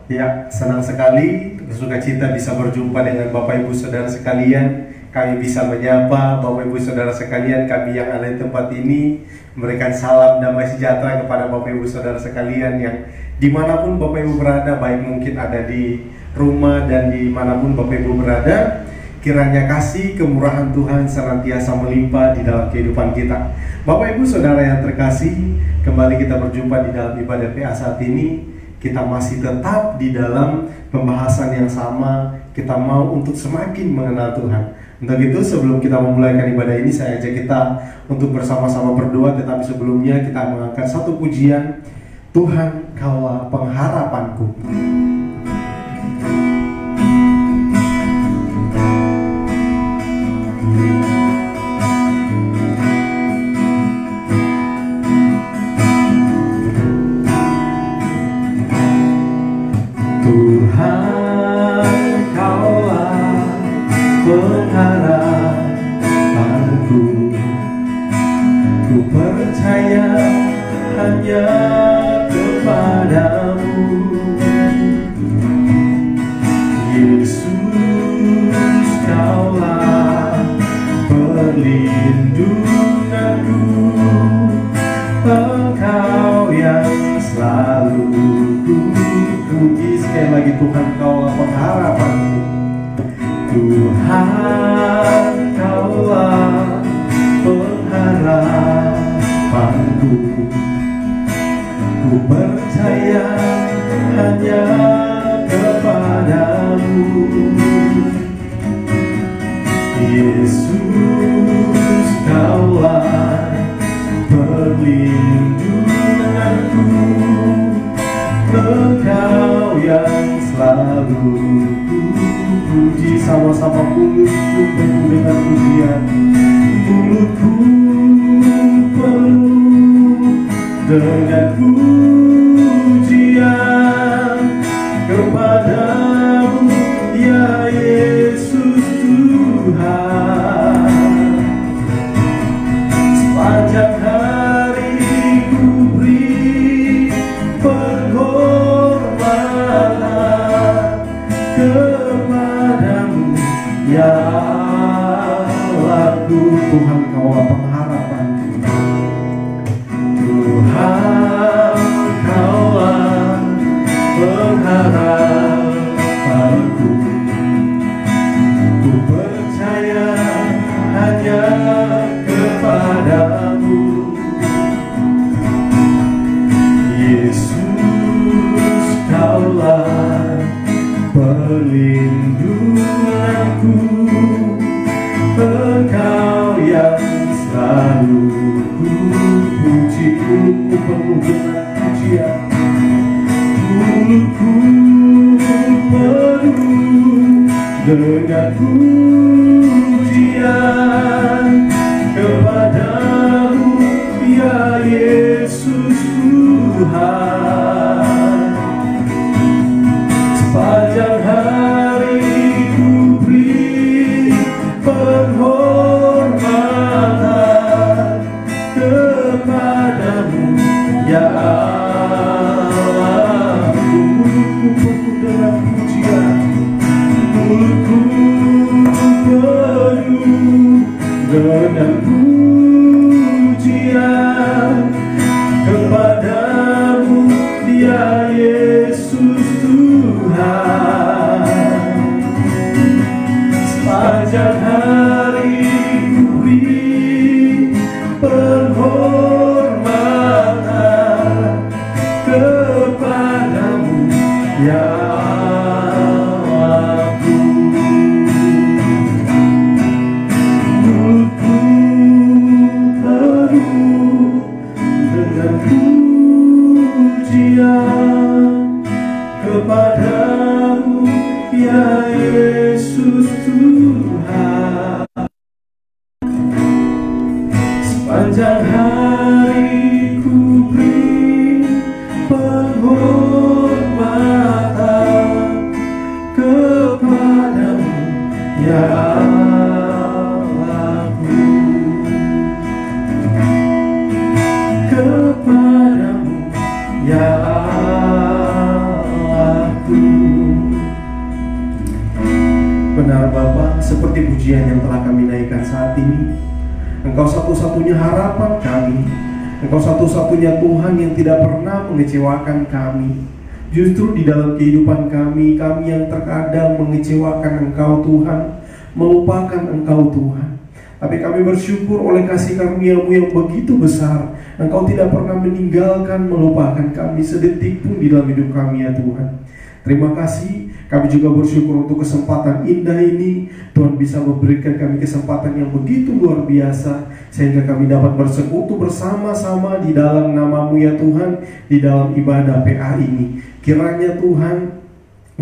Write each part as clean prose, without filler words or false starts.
Ya, senang sekali, bersukacita bisa berjumpa dengan Bapak Ibu Saudara sekalian. Kami bisa menyapa Bapak Ibu Saudara sekalian, kami yang ada di tempat ini, memberikan salam damai sejahtera kepada Bapak Ibu Saudara sekalian yang dimanapun Bapak Ibu berada, baik mungkin ada di rumah dan dimanapun Bapak Ibu berada. Kiranya kasih kemurahan Tuhan senantiasa melimpah di dalam kehidupan kita. Bapak Ibu Saudara yang terkasih, kembali kita berjumpa di dalam ibadah PA saat ini. Kita masih tetap di dalam pembahasan yang sama. Kita mau untuk semakin mengenal Tuhan. Untuk itu sebelum kita memulaikan ibadah ini, saya ajak kita untuk bersama-sama berdoa. Tetapi sebelumnya kita mengangkat satu pujian. Tuhan, Kaulah pengharapanku. Tuhan, Kaulah pengharapanku. Ku percaya hanya kepadamu, Yesus. Kaulah perlindunganku, Engkau yang selalu ku puji. Sekali lagi, Tuhan, Kaulah pengharapanku. Tuhan, Kaulah pengharapanku. Ku percaya hanya kepadamu, Yesus. Kaulah perlindunganku, Engkau yang selalu ku puji. Sama-sama mulutku penuh dengan pujian, mulutku penuh dengan pujian kepadamu, ya Yesus Tuhan. Sepanjang hari ku beri penghormatan kepadamu, ya Allahku. Tuhan, Kaulah pengharapanku. Tuhan, Kaulah pengharapanku. Ku percaya hanya kepadamu, Yesus. Kaulah perlindunganku, Engkau yang selalu ku puji. Mulutku penuh dengan pujian, mulutku penuh dengan pujian kepadamu, ya Yesus Tuhan. Sepanjang hari ku beri penghormatan kepadamu, ya Allahku. Mulutku penuh dengan pujian, mulutku penuh dengan pujian kepadamu, ya Yesus Tuhan. Sepanjang hari ku beri penghormatan kepadamu, ya Allahku. Mulutku penuh dengan pujian kepadamu, ya Yesus Tuhan. Sepanjang hari ku beri penghormatan kepadamu, ya Allahku. Kepadamu, ya Allahku. seperti pujian yang telah kami naikkan saat ini. Engkau satu-satunya harapan kami. Engkau satu-satunya Tuhan yang tidak pernah mengecewakan kami. Justru di dalam kehidupan kami yang terkadang mengecewakan Engkau Tuhan, melupakan Engkau Tuhan. Tapi kami bersyukur oleh kasih karunia-Mu yang begitu besar, Engkau tidak pernah meninggalkan, melupakan kami sedetik pun di dalam hidup kami ya Tuhan. Terima kasih. Kami juga bersyukur untuk kesempatan indah ini. Tuhan bisa memberikan kami kesempatan yang begitu luar biasa, sehingga kami dapat bersekutu bersama-sama di dalam nama-Mu ya Tuhan, di dalam ibadah PA ini. Kiranya Tuhan,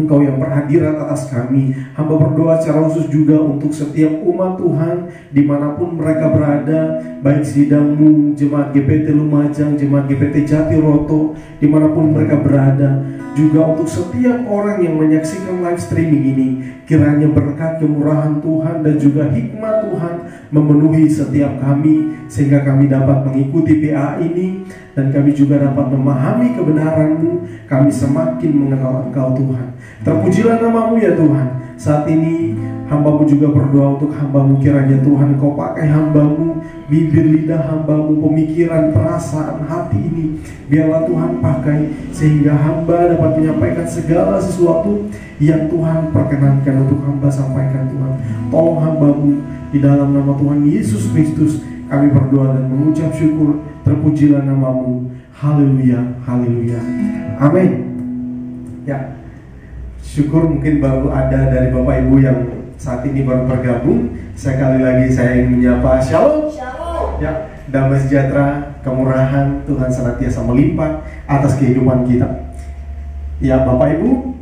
Engkau yang berhadirat atas kami. Hamba berdoa secara khusus juga untuk setiap umat Tuhan dimanapun mereka berada, baik sidang-Mu, Jemaat GPT Lumajang, Jemaat GPT Jatiroto, dimanapun mereka berada. Juga untuk setiap orang yang menyaksikan live streaming ini, kiranya berkat kemurahan Tuhan dan juga hikmat Tuhan memenuhi setiap kami, sehingga kami dapat mengikuti PA ini, dan kami juga dapat memahami kebenaran-Mu. Kami semakin mengenal Engkau Tuhan. Terpujilah nama-Mu ya Tuhan. Saat ini hamba-Mu juga berdoa untuk hamba-Mu, kiranya Tuhan Engkau pakai hamba-Mu, bibir lidah hamba-Mu, pemikiran, perasaan, hati ini, biarlah Tuhan pakai, sehingga hamba dapat menyampaikan segala sesuatu yang Tuhan perkenankan untuk hamba sampaikan Tuhan. Tolong hamba-Mu, di dalam nama Tuhan Yesus Kristus kami berdoa dan mengucap syukur. Terpujilah nama-Mu. Haleluya, haleluya, amin. Ya, syukur mungkin baru ada dari Bapak Ibu yang saat ini baru bergabung. Sekali lagi saya ingin menyapa Shalom. Shalom. Ya, damai sejahtera, kemurahan Tuhan senantiasa melimpah atas kehidupan kita. Ya Bapak Ibu,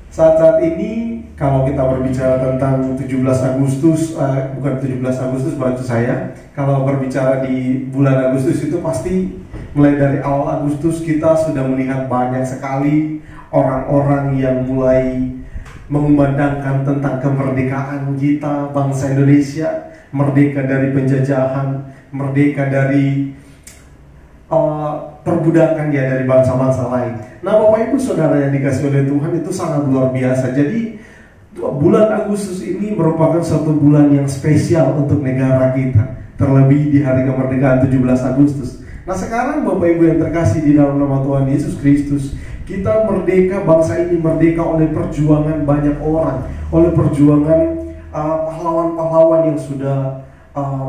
saat-saat ini kalau kita berbicara tentang 17 Agustus, bukan 17 Agustus bantu saya, kalau berbicara di bulan Agustus itu pasti mulai dari awal Agustus kita sudah melihat banyak sekali orang-orang yang mulai mengumandangkan tentang kemerdekaan kita, bangsa Indonesia, merdeka dari penjajahan, merdeka dari perbudakan ya dari bangsa-bangsa lain. Nah Bapak Ibu Saudara yang dikasih oleh Tuhan, itu sangat luar biasa. Jadi bulan Agustus ini merupakan suatu bulan yang spesial untuk negara kita, terlebih di hari kemerdekaan 17 Agustus. Nah sekarang Bapak Ibu yang terkasih di dalam nama Tuhan Yesus Kristus, kita merdeka, bangsa ini merdeka oleh perjuangan banyak orang, oleh perjuangan pahlawan-pahlawan yang sudah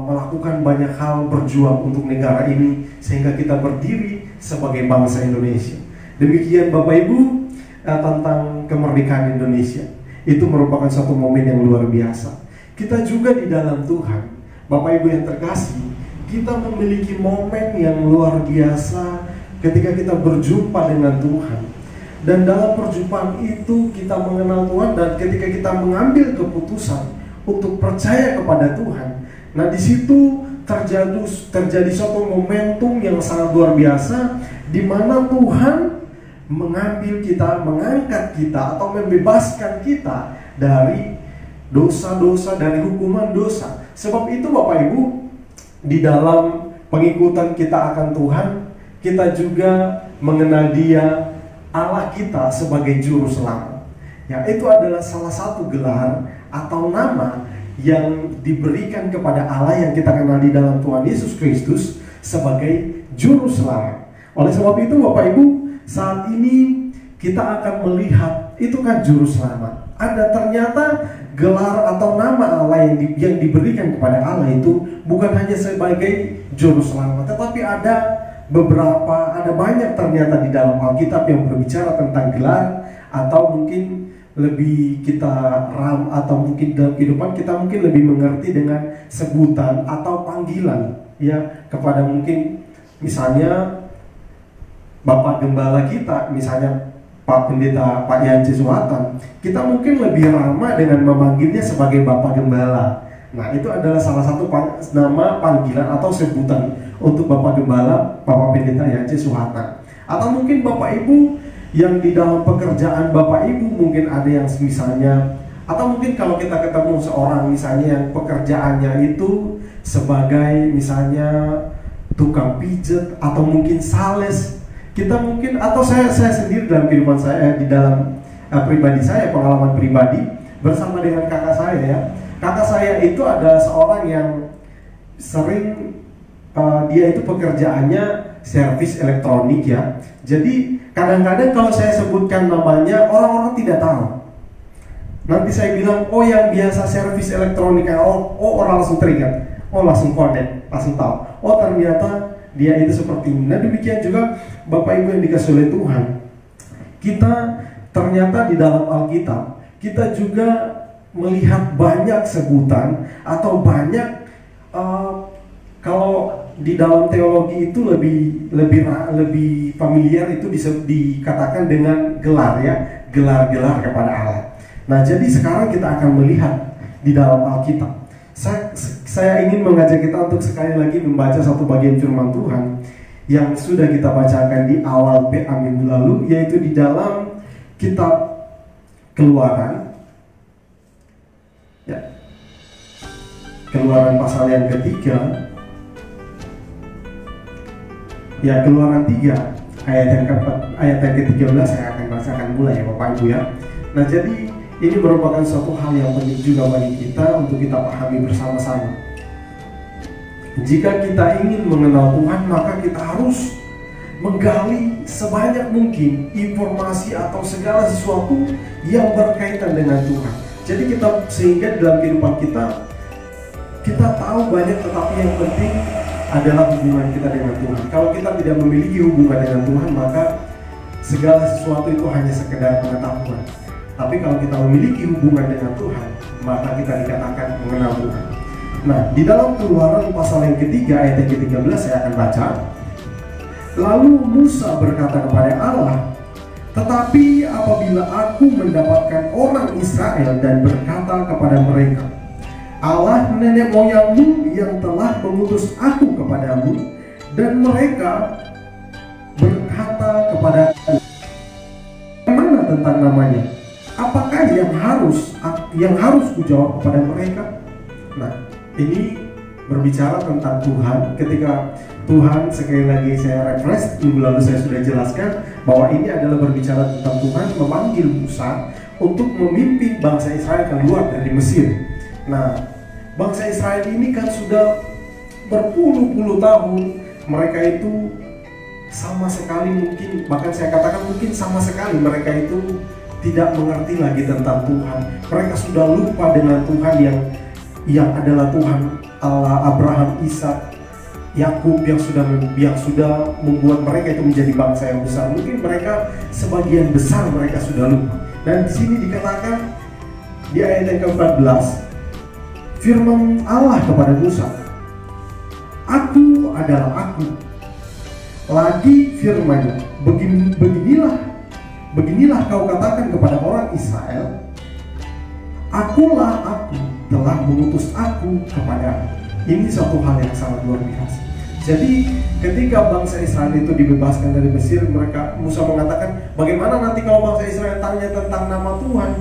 melakukan banyak hal, berjuang untuk negara ini, sehingga kita berdiri sebagai bangsa Indonesia. Demikian Bapak Ibu tentang kemerdekaan Indonesia. Itu merupakan satu momen yang luar biasa. Kita juga di dalam Tuhan, Bapak Ibu yang terkasih, kita memiliki momen yang luar biasa ketika kita berjumpa dengan Tuhan. Dan dalam perjumpaan itu kita mengenal Tuhan, dan ketika kita mengambil keputusan untuk percaya kepada Tuhan, nah di situ terjadi suatu momentum yang sangat luar biasa, di mana Tuhan mengambil kita, mengangkat kita, atau membebaskan kita dari dosa-dosa, dari hukuman dosa. Sebab itu Bapak Ibu, di dalam pengikutan kita akan Tuhan, kita juga mengenal Dia, Allah kita, sebagai juru selamat. Ya, itu adalah salah satu gelar atau nama yang diberikan kepada Allah yang kita kenal di dalam Tuhan Yesus Kristus sebagai juru selamat. Oleh sebab itu Bapak Ibu, saat ini kita akan melihat, itu kan juru selamat. Ada ternyata gelar atau nama Allah yang diberikan kepada Allah itu bukan hanya sebagai juru selamat, tetapi ada banyak ternyata di dalam Alkitab yang berbicara tentang gelar, atau mungkin lebih kita atau mungkin dalam kehidupan kita mungkin lebih mengerti dengan sebutan atau panggilan ya, kepada mungkin misalnya Bapak Gembala kita, misalnya Pak Pendeta Pak Yance Suhatan, kita mungkin lebih ramah dengan memanggilnya sebagai Bapak Gembala. Nah itu adalah salah satu nama panggilan atau sebutan untuk Bapak Gembala, Bapak Pendeta Yance Suhatan. Atau mungkin Bapak Ibu yang di dalam pekerjaan Bapak Ibu mungkin ada yang misalnya, atau mungkin kalau kita ketemu seorang misalnya yang pekerjaannya itu sebagai misalnya tukang pijet atau mungkin sales, kita mungkin, atau saya sendiri dalam kehidupan saya, di dalam pribadi saya, pengalaman pribadi bersama dengan kakak saya ya, Kakak saya itu ada seorang yang sering dia itu pekerjaannya servis elektronik ya. Jadi kadang-kadang kalau saya sebutkan namanya orang-orang tidak tahu. Nanti saya bilang, oh yang biasa servis elektronik, orang langsung teringat, langsung connect, langsung tahu. Oh ternyata dia itu seperti ini. Nah demikian juga Bapak Ibu yang dikasih oleh Tuhan. Kita ternyata di dalam Alkitab kita juga melihat banyak sebutan atau banyak kalau di dalam teologi itu lebih familiar itu bisa dikatakan dengan gelar ya, gelar-gelar kepada Allah. Nah jadi sekarang kita akan melihat di dalam Alkitab. Saya ingin mengajak kita untuk sekali lagi membaca satu bagian firman Tuhan yang sudah kita bacakan di awal minggu lalu, yaitu di dalam kitab Keluaran ya, Keluaran pasal yang ketiga ya, Keluaran 3 ayat yang ke-13 saya akan bacakan mulai ya Bapak Ibu ya. Nah jadi ini merupakan suatu hal yang penting juga bagi kita untuk kita pahami bersama-sama. Jika kita ingin mengenal Tuhan, maka kita harus menggali sebanyak mungkin informasi atau segala sesuatu yang berkaitan dengan Tuhan. Jadi sehingga dalam kehidupan kita tahu banyak, tetapi yang penting adalah hubungan kita dengan Tuhan. Kalau kita tidak memiliki hubungan dengan Tuhan, maka segala sesuatu itu hanya sekedar pengetahuan. Tapi kalau kita memiliki hubungan dengan Tuhan, maka kita dikatakan mengenal Tuhan. Nah, di dalam Keluaran pasal yang ketiga ayat yang ke-13 saya akan baca. Lalu Musa berkata kepada Allah, tetapi apabila aku mendapatkan orang Israel dan berkata kepada mereka, Allah nenek moyangmu yang telah mengutus aku kepadamu, dan mereka berkata kepadaku, mana tentang namanya? Apakah yang harus kujawab kepada mereka? Nah, ini berbicara tentang Tuhan. Ketika Tuhan, sekali lagi saya refresh, minggu lalu saya sudah jelaskan bahwa ini adalah berbicara tentang Tuhan memanggil Musa untuk memimpin bangsa Israel keluar dari Mesir. Nah, bangsa Israel ini kan sudah berpuluh-puluh tahun mereka itu sama sekali mungkin, bahkan saya katakan mungkin sama sekali mereka itu tidak mengerti lagi tentang Tuhan. Mereka sudah lupa dengan Tuhan yang adalah Tuhan Allah Abraham, Ishak, Yakub yang sudah membuat mereka itu menjadi bangsa yang besar. Mungkin mereka sebagian besar mereka sudah lupa. Dan di sini dikatakan di ayat yang ke-14, firman Allah kepada Musa, aku adalah aku. Lagi firman-Nya, beginilah kau katakan kepada orang Israel, akulah aku, telah mengutus aku kepadamu. Ini suatu hal yang sangat luar biasa. Jadi ketika bangsa Israel itu dibebaskan dari Mesir, Musa mengatakan, bagaimana nanti kalau bangsa Israel tanya tentang nama Tuhan?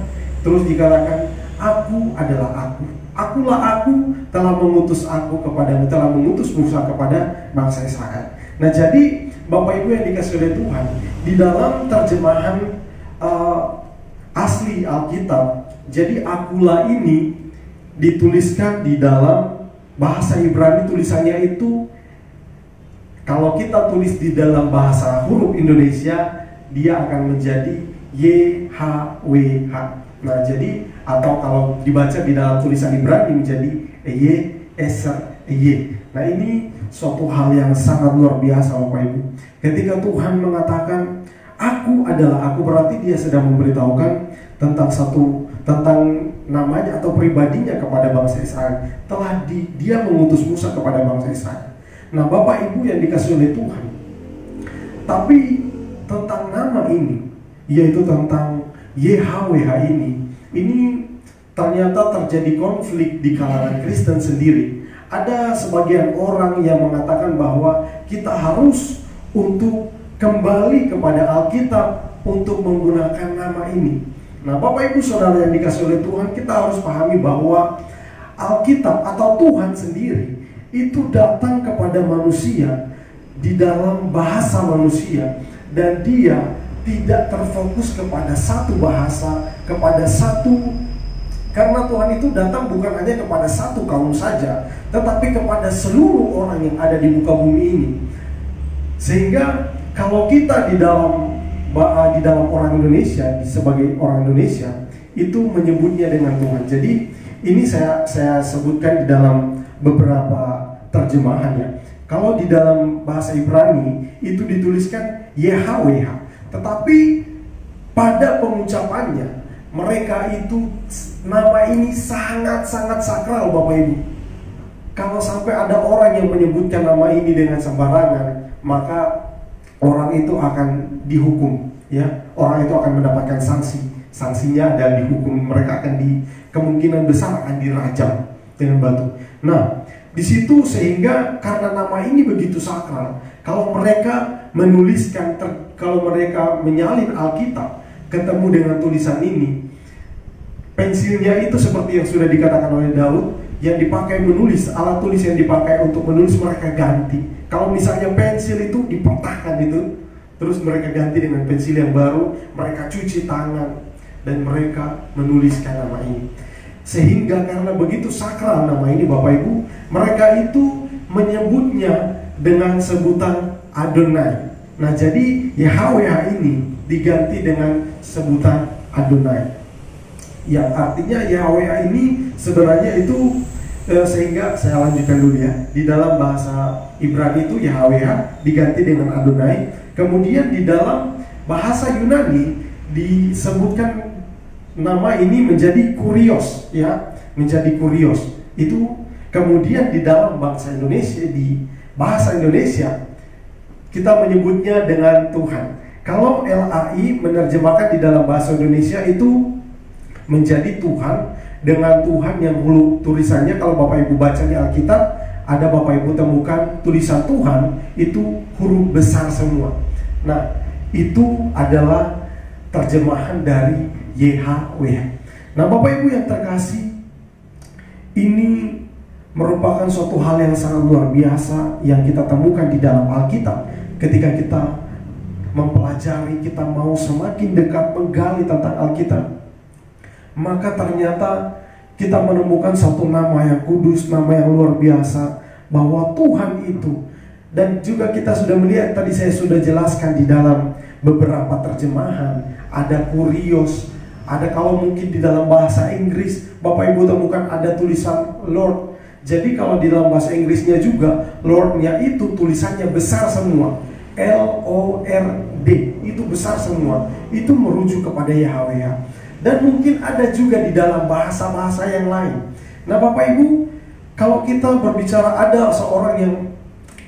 Terus dikatakan, aku adalah aku. Akulah aku, telah mengutus aku kepadamu, telah mengutus Musa kepada bangsa Israel. Nah jadi Bapak Ibu yang dikasih oleh Tuhan, di dalam terjemahan asli Alkitab, jadi akulah ini dituliskan di dalam bahasa Ibrani, tulisannya itu kalau kita tulis di dalam bahasa huruf Indonesia, dia akan menjadi YHWH. Nah jadi, atau kalau dibaca di dalam tulisan Ibrani menjadi Y. Nah ini suatu hal yang sangat luar biasa Bapak Ibu. Ketika Tuhan mengatakan aku adalah aku, berarti dia sedang memberitahukan tentang namanya atau pribadinya kepada bangsa Israel. Dia mengutus Musa kepada bangsa Israel. Nah Bapak Ibu yang dikasih oleh Tuhan, tapi tentang nama ini, yaitu tentang YHWH ini ternyata terjadi konflik di kalangan Kristen sendiri. Ada sebagian orang yang mengatakan bahwa kita harus untuk kembali kepada Alkitab untuk menggunakan nama ini. Nah Bapak Ibu Saudara yang dikasih oleh Tuhan, kita harus pahami bahwa Alkitab atau Tuhan sendiri itu datang kepada manusia di dalam bahasa manusia, dan dia tidak terfokus kepada satu bahasa, kepada satu Karena Tuhan itu datang bukan hanya kepada satu kaum saja, tetapi kepada seluruh orang yang ada di muka bumi ini. Sehingga kalau kita di dalam orang Indonesia, sebagai orang Indonesia, itu menyebutnya dengan Tuhan. Jadi ini saya sebutkan di dalam beberapa terjemahan ya. Kalau di dalam bahasa Ibrani itu dituliskan YHWH, tetapi pada pengucapannya mereka itu nama ini sangat-sangat sakral, Bapak Ibu. Kalau sampai ada orang yang menyebutkan nama ini dengan sembarangan, maka orang itu akan dihukum, ya. Orang itu akan mendapatkan sanksi. Sanksinya dan dihukum, mereka akan kemungkinan besar akan dirajam dengan batu. Nah, di situ sehingga karena nama ini begitu sakral, kalau mereka menuliskan, kalau mereka menyalin Alkitab, ketemu dengan tulisan ini, pensilnya itu seperti yang sudah dikatakan oleh Daud, yang dipakai menulis, alat tulis yang dipakai untuk menulis mereka ganti. Kalau misalnya pensil itu dipatahkan itu, terus mereka ganti dengan pensil yang baru, mereka cuci tangan dan mereka menuliskan nama ini. Sehingga karena begitu sakral nama ini, Bapak Ibu, mereka itu menyebutnya dengan sebutan Adonai. Nah, jadi YHWH ini diganti dengan sebutan Adonai, yang artinya YHWH ini sebenarnya itu sehingga saya lanjutkan dulu ya. Di dalam bahasa Ibrani itu YHWH diganti dengan Adonai. Kemudian di dalam bahasa Yunani disebutkan nama ini menjadi Kurios, ya, menjadi Kurios. Itu kemudian di dalam bahasa Indonesia, di bahasa Indonesia kita menyebutnya dengan Tuhan. Kalau LAI menerjemahkan di dalam bahasa Indonesia itu menjadi Tuhan, dengan Tuhan yang huruf tulisannya, kalau Bapak Ibu baca di Alkitab, ada Bapak Ibu temukan tulisan Tuhan itu huruf besar semua. Nah, itu adalah terjemahan dari YHWH. Nah, Bapak Ibu yang terkasih, ini merupakan suatu hal yang sangat luar biasa yang kita temukan di dalam Alkitab. Ketika kita mempelajari, kita mau semakin dekat menggali tentang Alkitab, maka ternyata kita menemukan satu nama yang kudus, nama yang luar biasa, bahwa Tuhan itu. Dan juga kita sudah melihat, tadi saya sudah jelaskan di dalam beberapa terjemahan, ada Kurios, ada kalau mungkin di dalam bahasa Inggris Bapak Ibu temukan ada tulisan Lord. Jadi kalau di dalam bahasa Inggrisnya juga Lord-nya itu tulisannya besar semua, LORD, itu besar semua. Itu merujuk kepada YHWH. Dan mungkin ada juga di dalam bahasa-bahasa yang lain. Nah, Bapak Ibu, kalau kita berbicara ada seorang yang,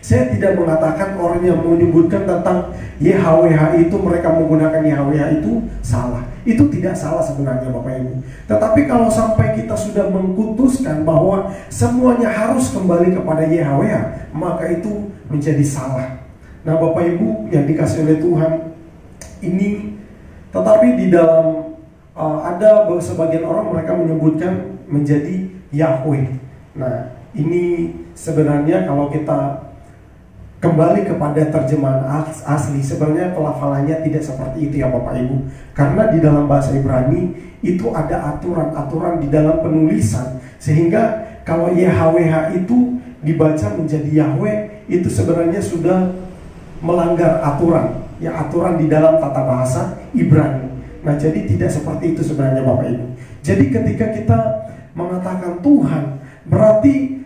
saya tidak mengatakan orang yang menyebutkan tentang YHWH itu, mereka menggunakan YHWH itu salah. Itu tidak salah sebenarnya, Bapak Ibu. Tetapi kalau sampai kita sudah mengkutuskan bahwa semuanya harus kembali kepada YHWH, maka itu menjadi salah. Nah, Bapak Ibu yang dikasih oleh Tuhan, ini tetapi di dalam ada sebagian orang mereka menyebutkan menjadi Yahweh. Nah, ini sebenarnya kalau kita kembali kepada terjemahan asli, sebenarnya pelafalannya tidak seperti itu ya Bapak Ibu. Karena di dalam bahasa Ibrani itu ada aturan-aturan di dalam penulisan, sehingga kalau YHWH itu dibaca menjadi Yahweh, itu sebenarnya sudah melanggar aturan, ya, aturan di dalam tata bahasa Ibrani. Nah, jadi tidak seperti itu sebenarnya Bapak Ibu. Jadi ketika kita mengatakan Tuhan, berarti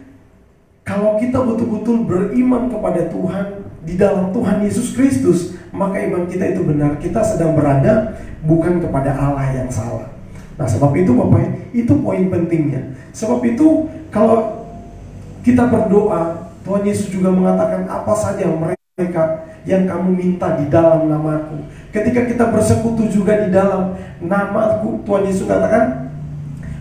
kalau kita betul-betul beriman kepada Tuhan, di dalam Tuhan Yesus Kristus, maka iman kita itu benar. Kita sedang berada bukan kepada Allah yang salah. Nah, sebab itu Bapak, itu poin pentingnya. Sebab itu kalau kita berdoa, Tuhan Yesus juga mengatakan apa saja mereka yang kamu minta di dalam namaku. Ketika kita bersekutu juga di dalam namaku, Tuhan Yesus katakan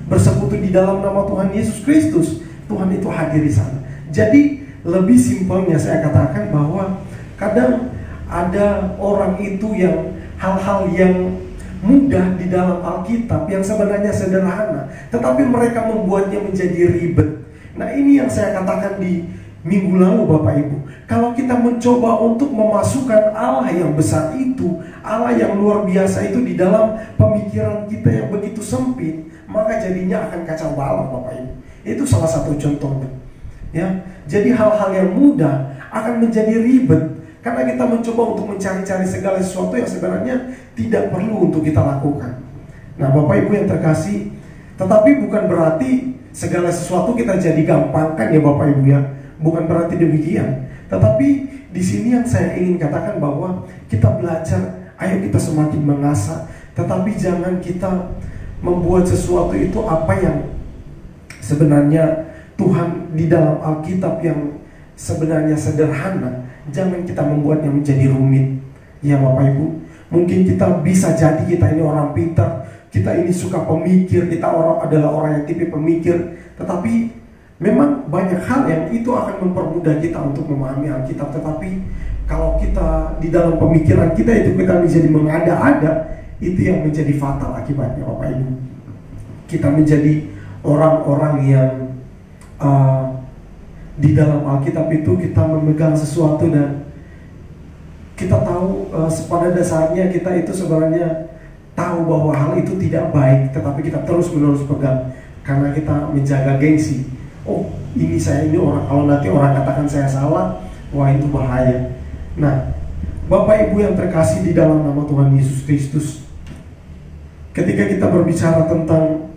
bersekutu di dalam nama Tuhan Yesus Kristus, Tuhan itu hadir di sana. Jadi lebih simpelnya saya katakan bahwa kadang ada orang itu yang hal-hal yang mudah di dalam Alkitab yang sebenarnya sederhana, tetapi mereka membuatnya menjadi ribet. Nah, ini yang saya katakan di minggu lalu Bapak Ibu, kalau kita mencoba untuk memasukkan Allah yang besar itu, Allah yang luar biasa itu di dalam pemikiran kita yang begitu sempit, maka jadinya akan kacau balau Bapak Ibu. Itu salah satu contohnya. Ya, jadi hal-hal yang mudah akan menjadi ribet karena kita mencoba untuk mencari-cari segala sesuatu yang sebenarnya tidak perlu untuk kita lakukan. Nah, Bapak Ibu yang terkasih, tetapi bukan berarti segala sesuatu kita jadi gampangkan ya Bapak Ibu ya. Bukan berarti demikian. Tetapi di sini yang saya ingin katakan bahwa kita belajar, ayo kita semakin mengasah. Tetapi jangan kita membuat sesuatu itu apa yang sebenarnya Tuhan di dalam Alkitab yang sebenarnya sederhana, jangan kita membuatnya menjadi rumit. Ya Bapak Ibu, mungkin kita bisa jadi kita ini orang pintar, kita ini suka pemikir, kita adalah orang yang tipe pemikir, tetapi memang banyak hal yang itu akan mempermudah kita untuk memahami Alkitab. Tetapi kalau kita di dalam pemikiran kita itu kita menjadi mengada-ada, itu yang menjadi fatal akibatnya Bapak Ibu. Kita menjadi orang-orang yang di dalam Alkitab itu kita memegang sesuatu dan kita tahu pada dasarnya kita itu sebenarnya tahu bahwa hal itu tidak baik, tetapi kita terus-menerus pegang karena kita menjaga gengsi. Oh, ini saya ini orang, kalau nanti orang katakan saya salah, wah itu bahaya. Nah, Bapak Ibu yang terkasih di dalam nama Tuhan Yesus Kristus, ketika kita berbicara tentang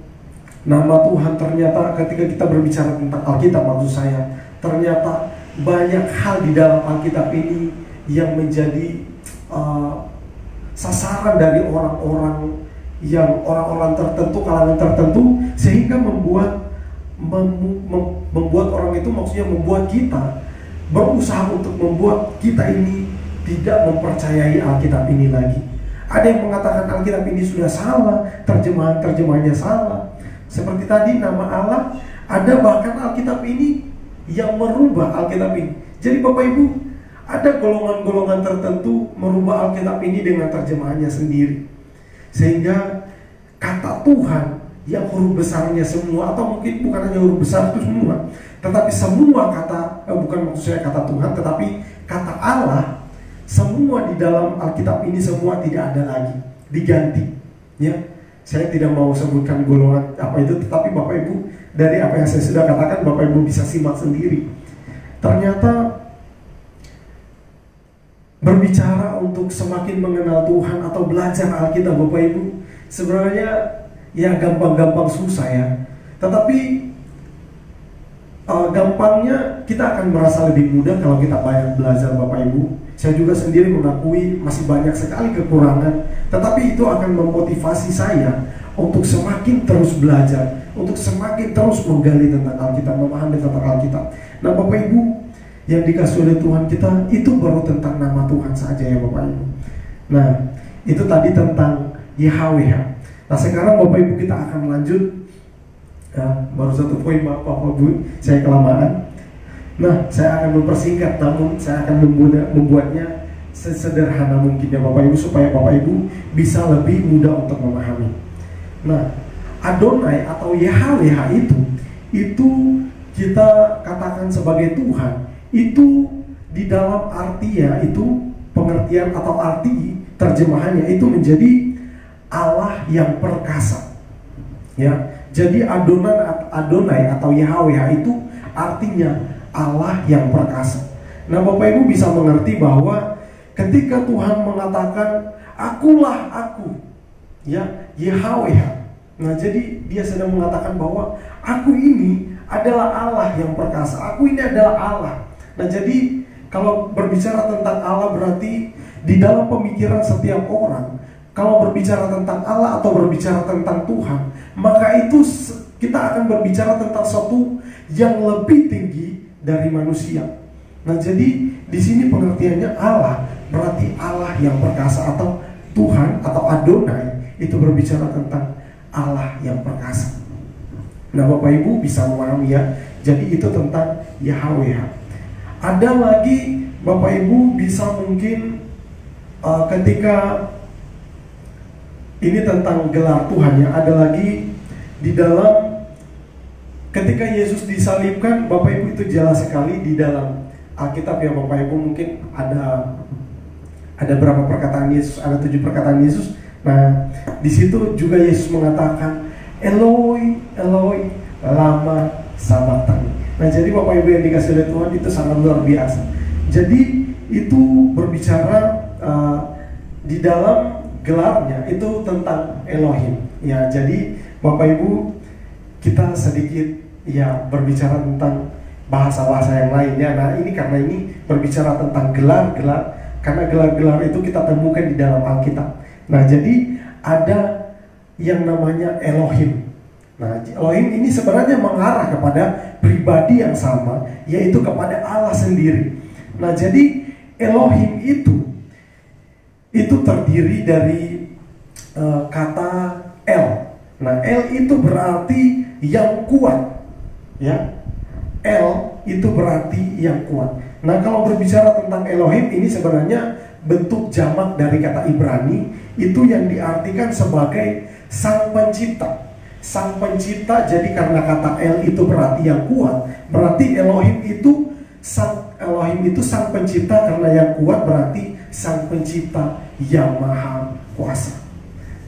nama Tuhan, ternyata ketika kita berbicara tentang Alkitab maksud saya, ternyata banyak hal di dalam Alkitab ini yang menjadi sasaran dari orang-orang tertentu, kalangan tertentu, sehingga membuat orang itu, maksudnya membuat kita berusaha untuk membuat kita ini tidak mempercayai Alkitab ini lagi. Ada yang mengatakan Alkitab ini sudah salah, terjemahannya salah. Seperti tadi nama Allah, ada bahkan Alkitab ini yang merubah Alkitab ini. Jadi Bapak Ibu, ada golongan-golongan tertentu merubah Alkitab ini dengan terjemahannya sendiri, sehingga kata Tuhan yang huruf besarnya semua, atau mungkin bukan hanya huruf besar itu semua, tetapi semua kata, bukan maksud saya kata Tuhan, tetapi kata Allah, semua di dalam Alkitab ini semua tidak ada lagi, diganti. Ya, saya tidak mau sebutkan golongan apa itu, tetapi Bapak Ibu dari apa yang saya sudah katakan, Bapak Ibu bisa simak sendiri. Ternyata berbicara untuk semakin mengenal Tuhan atau belajar Alkitab Bapak Ibu, sebenarnya ya gampang-gampang susah ya. Tetapi gampangnya kita akan merasa lebih mudah kalau kita banyak belajar Bapak Ibu. Saya juga sendiri mengakui masih banyak sekali kekurangan, tetapi itu akan memotivasi saya untuk semakin terus belajar, untuk semakin terus menggali tentang Alkitab, memahami tentang Alkitab. Nah Bapak Ibu yang dikasih oleh Tuhan kita, itu baru tentang nama Tuhan saja ya Bapak Ibu. Nah itu tadi tentang YHWH. Nah sekarang Bapak Ibu kita akan lanjut ya, baru satu poin, maaf Bapak Ibu saya kelamaan. Nah saya akan mempersingkat, namun saya akan membuatnya sesederhana mungkin ya Bapak Ibu, supaya Bapak Ibu bisa lebih mudah untuk memahami. Nah Adonai atau YHWH itu kita katakan sebagai Tuhan. Itu di dalam artinya, itu pengertian atau arti terjemahannya itu menjadi Allah yang perkasa. Ya, jadi Adonai atau YHWH itu artinya Allah yang perkasa. Nah, Bapak Ibu bisa mengerti bahwa ketika Tuhan mengatakan akulah aku, ya, YHWH. Nah, jadi dia sedang mengatakan bahwa aku ini adalah Allah yang perkasa. Aku ini adalah Allah. Nah, jadi kalau berbicara tentang Allah berarti di dalam pemikiran setiap orang, kalau berbicara tentang Allah atau berbicara tentang Tuhan, maka itu kita akan berbicara tentang sesuatu yang lebih tinggi dari manusia. Nah, jadi di sini pengertiannya Allah berarti Allah yang perkasa, atau Tuhan atau Adonai itu berbicara tentang Allah yang perkasa. Nah, Bapak Ibu bisa memahami ya. Jadi itu tentang YHWH. Ada lagi Bapak Ibu bisa mungkin ketika ini tentang gelar Tuhan ya, ada lagi di dalam ketika Yesus disalibkan, Bapak Ibu, itu jelas sekali di dalam Alkitab ya Bapak Ibu. Mungkin ada berapa perkataan Yesus, ada 7 perkataan Yesus. Nah, di situ juga Yesus mengatakan, Eloi, Eloi, lama sabachthani. Nah, jadi Bapak Ibu yang dikasih oleh Tuhan, itu sangat luar biasa. Jadi itu berbicara di dalam gelarnya itu tentang Elohim. Ya, jadi Bapak Ibu, kita sedikit ya berbicara tentang bahasa-bahasa yang lainnya. Nah, ini karena ini berbicara tentang gelar-gelar, karena gelar-gelar itu kita temukan di dalam Alkitab. Nah, jadi ada yang namanya Elohim. Nah, Elohim ini sebenarnya mengarah kepada pribadi yang sama, yaitu kepada Allah sendiri. Nah, jadi Elohim itu terdiri dari kata El. Nah, El itu berarti yang kuat, ya. El itu berarti yang kuat. Nah, kalau berbicara tentang Elohim, ini sebenarnya bentuk jamak dari kata Ibrani, itu yang diartikan sebagai Sang Pencipta. Sang Pencipta, jadi karena kata El itu berarti yang kuat, berarti Elohim itu Sang Pencipta, karena yang kuat berarti Sang Pencipta yang Maha Kuasa.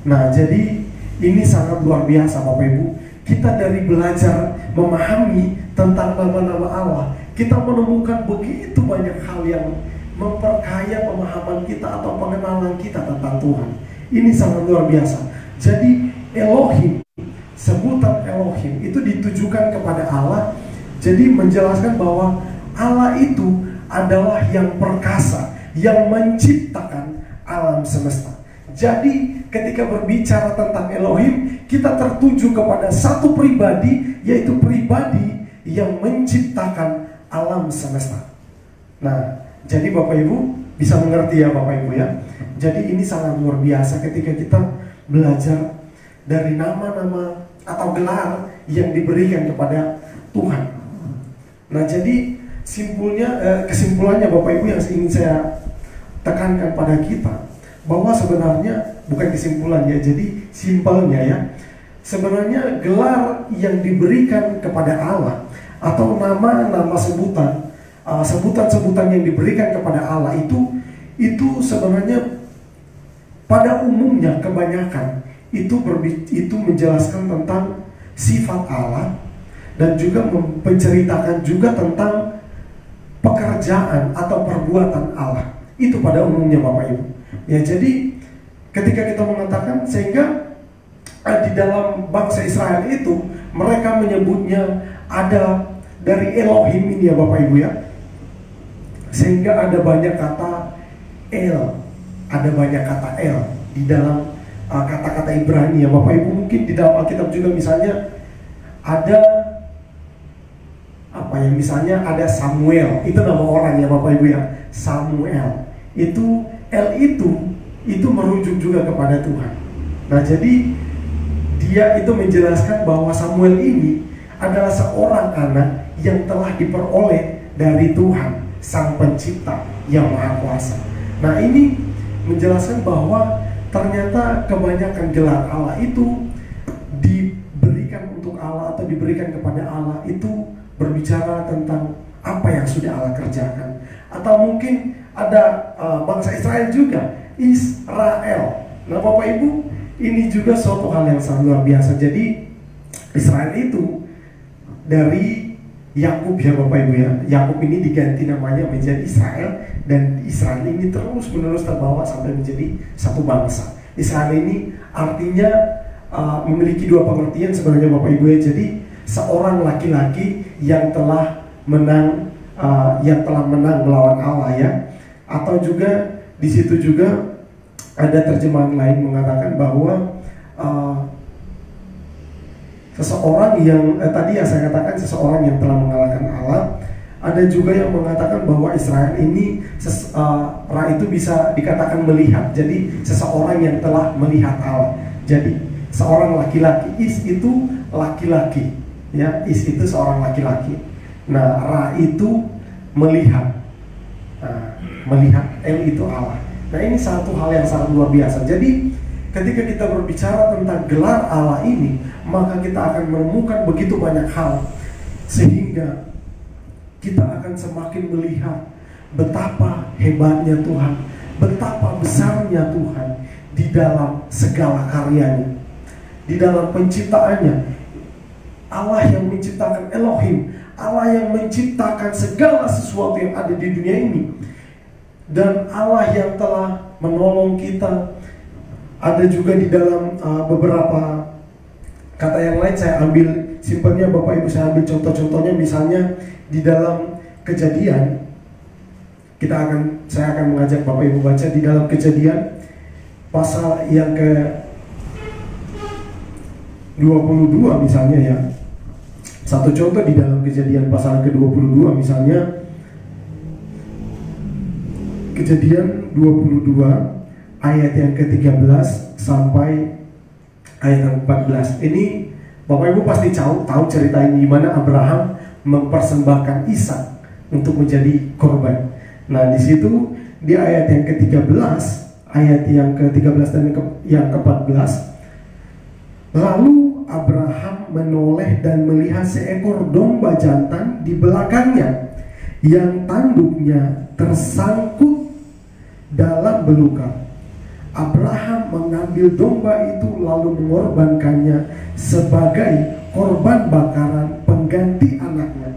Nah, jadi ini sangat luar biasa Bapak Ibu. Kita dari belajar memahami tentang nama-nama Allah, kita menemukan begitu banyak hal yang memperkaya pemahaman kita atau pengenalan kita tentang Tuhan. Ini sangat luar biasa. Jadi Elohim, sebutan Elohim itu ditujukan kepada Allah. Jadi menjelaskan bahwa Allah itu adalah yang perkasa, yang menciptakan alam semesta. Jadi ketika berbicara tentang Elohim, kita tertuju kepada satu pribadi, yaitu pribadi yang menciptakan alam semesta. Nah, jadi Bapak Ibu bisa mengerti ya Bapak Ibu ya. Jadi ini sangat luar biasa ketika kita belajar dari nama-nama atau gelar yang diberikan kepada Tuhan. Nah, jadi kesimpulannya Bapak Ibu yang ingin saya tekankan pada kita, bahwa sebenarnya bukan kesimpulan ya, jadi simpelnya ya, sebenarnya gelar yang diberikan kepada Allah atau nama-nama sebutan-sebutan yang diberikan kepada Allah itu sebenarnya pada umumnya kebanyakan itu menjelaskan tentang sifat Allah dan juga menceritakan juga tentang pekerjaan atau perbuatan Allah. Itu pada umumnya Bapak Ibu. Ya, jadi ketika kita mengatakan, sehingga di dalam bangsa Israel itu mereka menyebutnya ada dari Elohim ini ya Bapak Ibu ya. Sehingga ada banyak kata El di dalam kata-kata Ibrani ya Bapak Ibu. Mungkin di dalam Alkitab juga misalnya ada misalnya ada Samuel, itu nama orang ya Bapak Ibu ya, Samuel. Itu El itu merujuk juga kepada Tuhan. Nah, jadi dia itu menjelaskan bahwa Samuel ini adalah seorang anak yang telah diperoleh dari Tuhan, Sang Pencipta yang Maha Kuasa. Nah, ini menjelaskan bahwa ternyata kebanyakan gelar Allah itu diberikan untuk Allah atau diberikan kepada Allah itu berbicara tentang apa yang sudah Allah kerjakan. Atau mungkin ada bangsa Israel juga, Israel. Nah Bapak Ibu, ini juga suatu hal yang sangat luar biasa. Jadi Israel itu dari Yakub ya Bapak Ibu ya. Yakub ini diganti namanya menjadi Israel, dan Israel ini terus menerus terbawa sampai menjadi satu bangsa. Israel ini artinya memiliki dua pengertian sebenarnya Bapak Ibu ya. Jadi seorang laki-laki yang telah menang melawan Allah ya. Atau juga di situ juga ada terjemahan lain mengatakan bahwa seseorang yang tadi yang saya katakan, seseorang yang telah mengalahkan Allah. Ada juga yang mengatakan bahwa Israel ini itu bisa dikatakan melihat. Jadi seseorang yang telah melihat Allah. Jadi seorang laki-laki, itu laki-laki ya, itu seorang laki-laki. Nah, Ra itu melihat. Melihat, El itu Allah. Nah, ini satu hal yang sangat luar biasa. Jadi ketika kita berbicara tentang gelar Allah ini, maka kita akan menemukan begitu banyak hal sehingga kita akan semakin melihat betapa hebatnya Tuhan, betapa besarnya Tuhan di dalam segala karyanya, di dalam penciptaannya. Allah yang menciptakan, Elohim, Allah yang menciptakan segala sesuatu yang ada di dunia ini, dan Allah yang telah menolong kita. Ada juga di dalam beberapa kata yang lain, saya ambil simpelnya Bapak Ibu, saya ambil contoh-contohnya. Misalnya di dalam Kejadian, saya akan mengajak Bapak Ibu baca di dalam Kejadian pasal yang ke 22 misalnya ya. Satu contoh di dalam Kejadian pasal ke 22 misalnya, Kejadian 22 ayat yang ke-13 sampai ayat yang ke-14. Ini Bapak Ibu pasti tahu cerita ini, di mana Abraham mempersembahkan Ishak untuk menjadi korban. Nah, di situ di ayat yang ke-13, ayat yang ke-13 dan yang ke-14, lalu Abraham menoleh dan melihat seekor domba jantan di belakangnya yang tanduknya tersangkut dalam belukar. Abraham mengambil domba itu lalu mengorbankannya sebagai korban bakaran pengganti anaknya.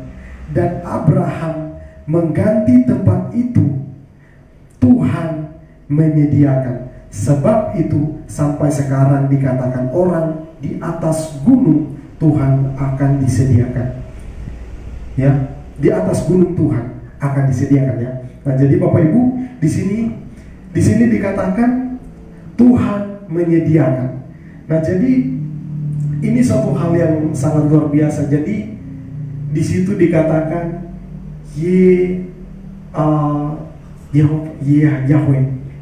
Dan Abraham mengganti tempat itu Tuhan menyediakan. Sebab itu sampai sekarang dikatakan orang di atas gunung Tuhan akan disediakan. Ya, di atas gunung Tuhan akan disediakan ya. Nah, jadi Bapak Ibu, di sini dikatakan Tuhan menyediakan. Nah, jadi ini suatu hal yang sangat luar biasa. Jadi di situ dikatakan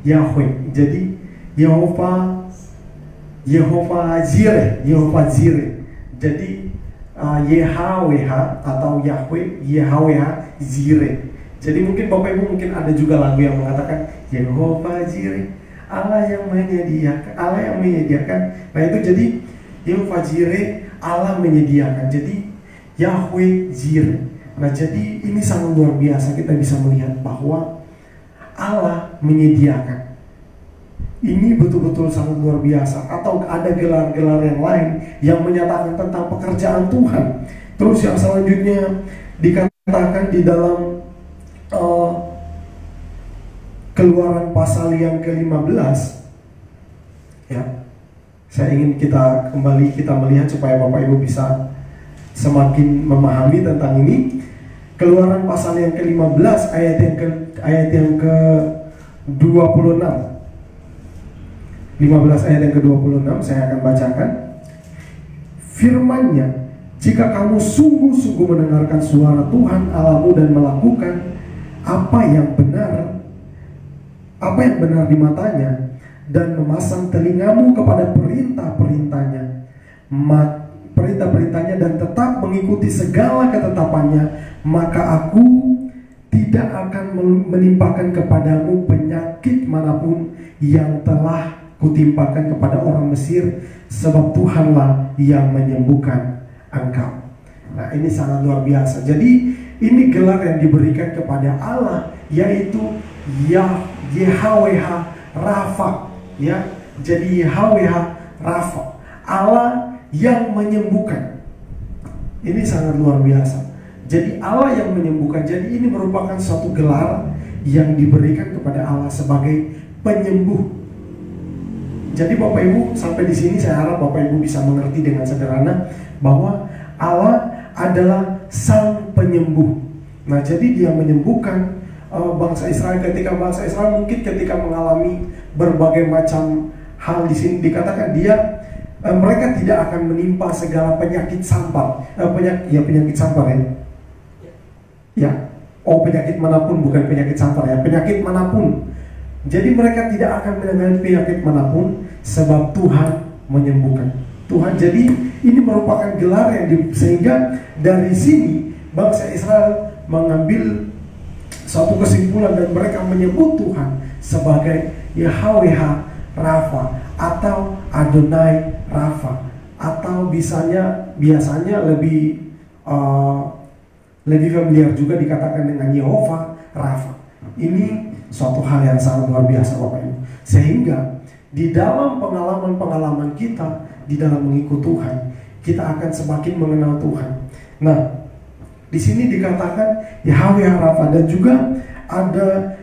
Yahweh. Jadi Yehova Jireh. Jadi YHWH atau Yahweh Jireh. Jadi mungkin Bapak Ibu mungkin ada juga lagu yang mengatakan Yehova Jireh, Allah yang menyediakan. Nah, itu jadi Yehova Jireh, Allah menyediakan. Jadi Yahweh Jireh. Nah, jadi ini sangat luar biasa, kita bisa melihat bahwa Allah menyediakan. Ini betul-betul sangat luar biasa. Atau ada gelar-gelar yang lain yang menyatakan tentang pekerjaan Tuhan. Terus yang selanjutnya dikatakan di dalam Keluaran pasal yang ke-15 ya. Saya ingin kita melihat supaya Bapak Ibu bisa semakin memahami tentang ini. Keluaran pasal yang ke-15 ayat yang ke-26. 15 ayat yang ke-26 saya akan bacakan. Firman-Nya, jika kamu sungguh-sungguh mendengarkan suara Tuhan Allahmu dan melakukan apa yang benar di matanya, dan memasang telingamu kepada perintah-perintahnya dan tetap mengikuti segala ketetapannya, maka aku tidak akan menimpakan kepadamu penyakit manapun yang telah kutimpakan kepada orang Mesir, sebab Tuhanlah yang menyembuhkan engkau. Nah, ini sangat luar biasa. Jadi ini gelar yang diberikan kepada Allah, yaitu YHWH Rafa ya. Jadi YHWH Rafa, Allah yang menyembuhkan. Ini sangat luar biasa. Jadi Allah yang menyembuhkan. Jadi ini merupakan suatu gelar yang diberikan kepada Allah sebagai penyembuh. Jadi Bapak Ibu, sampai di sini saya harap Bapak Ibu bisa mengerti dengan sederhana bahwa Allah adalah sang penyembuh. Nah, jadi dia menyembuhkan bangsa Israel. Ketika bangsa Israel mungkin ketika mengalami berbagai macam hal, di sini dikatakan mereka tidak akan menimpa segala penyakit sampar. Penyakit sampar ya. Ya. Oh, penyakit manapun, bukan penyakit sampar ya. Penyakit manapun. Jadi mereka tidak akan mengalami penyakit manapun sebab Tuhan menyembuhkan. Tuhan, jadi ini merupakan gelar yang sehingga dari sini bangsa Israel mengambil suatu kesimpulan dan mereka menyebut Tuhan sebagai YHWH Rafa atau Adonai Rafa, atau biasanya lebih lebih familiar juga dikatakan dengan Yehova Rafa. Ini suatu hal yang sangat luar biasa Bapak Ibu. Sehingga di dalam pengalaman-pengalaman kita, di dalam mengikut Tuhan, kita akan semakin mengenal Tuhan. Nah, di sini dikatakan Yahweh Rafa, dan juga ada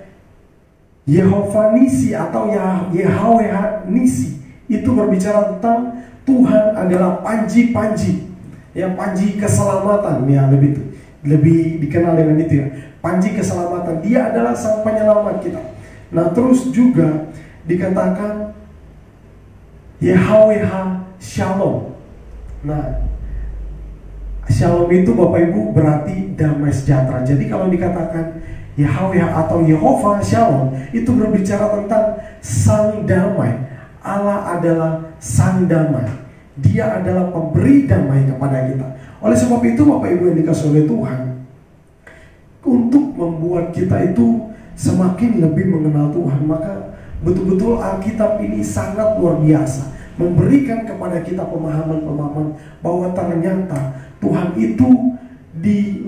Yehova Nisi atau Yahweh Nisi. Itu berbicara tentang Tuhan adalah panji-panji, ya, panji keselamatan, ya, lebih dikenal dengan itu, ya, panji keselamatan. Dia adalah sang penyelamat kita. Nah, terus juga dikatakan Yahweh Shalom. Nah, Shalom itu Bapak Ibu berarti damai sejahtera. Jadi kalau dikatakan Yahweh atau Yehova Shalom, itu berbicara tentang sang damai. Allah adalah sang damai. Dia adalah pemberi damai kepada kita. Oleh sebab itu Bapak Ibu yang dikasihi oleh Tuhan, untuk membuat kita itu semakin lebih mengenal Tuhan, maka betul-betul Alkitab ini sangat luar biasa, memberikan kepada kita pemahaman-pemahaman bahwa ternyata Tuhan itu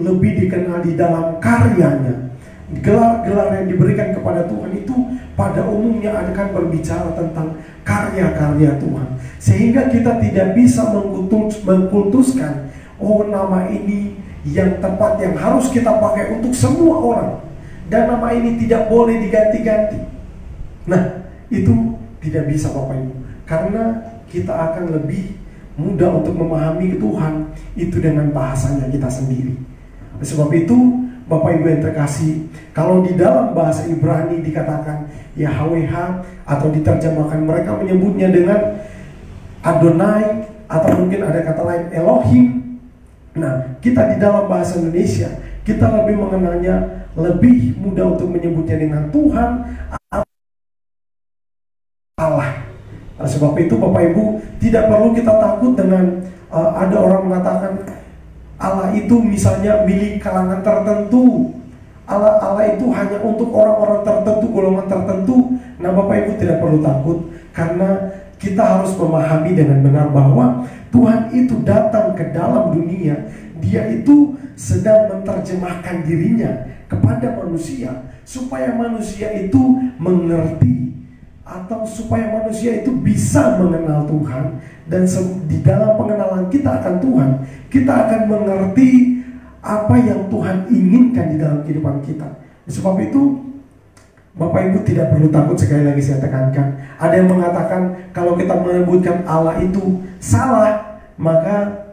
lebih dikenal di dalam karyanya. Gelar-gelar yang diberikan kepada Tuhan itu pada umumnya akan berbicara tentang karya-karya Tuhan, sehingga kita tidak bisa mengkultuskan, oh, nama ini yang tepat yang harus kita pakai untuk semua orang, dan nama ini tidak boleh diganti-ganti. Nah, itu tidak bisa Bapak Ibu, karena kita akan lebih mudah untuk memahami Tuhan itu dengan bahasanya kita sendiri. Oleh sebab itu Bapak Ibu yang terkasih, kalau di dalam bahasa Ibrani dikatakan Yahweh, atau diterjemahkan mereka menyebutnya dengan Adonai, atau mungkin ada kata lain Elohim. Nah, kita di dalam bahasa Indonesia, kita lebih mengenalnya, lebih mudah untuk menyebutnya dengan Tuhan Allah. Nah, sebab itu Bapak Ibu tidak perlu kita takut dengan ada orang mengatakan Allah itu misalnya milik kalangan tertentu, Allah itu hanya untuk orang-orang tertentu, golongan tertentu. Nah, Bapak Ibu tidak perlu takut, karena kita harus memahami dengan benar bahwa Tuhan itu datang ke dalam dunia. Dia itu sedang menerjemahkan dirinya kepada manusia, supaya manusia itu mengerti, atau supaya manusia itu bisa mengenal Tuhan. Dan di dalam pengenalan kita akan Tuhan, kita akan mengerti apa yang Tuhan inginkan di dalam kehidupan kita. Sebab itu Bapak Ibu tidak perlu takut. Sekali lagi saya tekankan, ada yang mengatakan kalau kita menyebutkan Allah itu salah, maka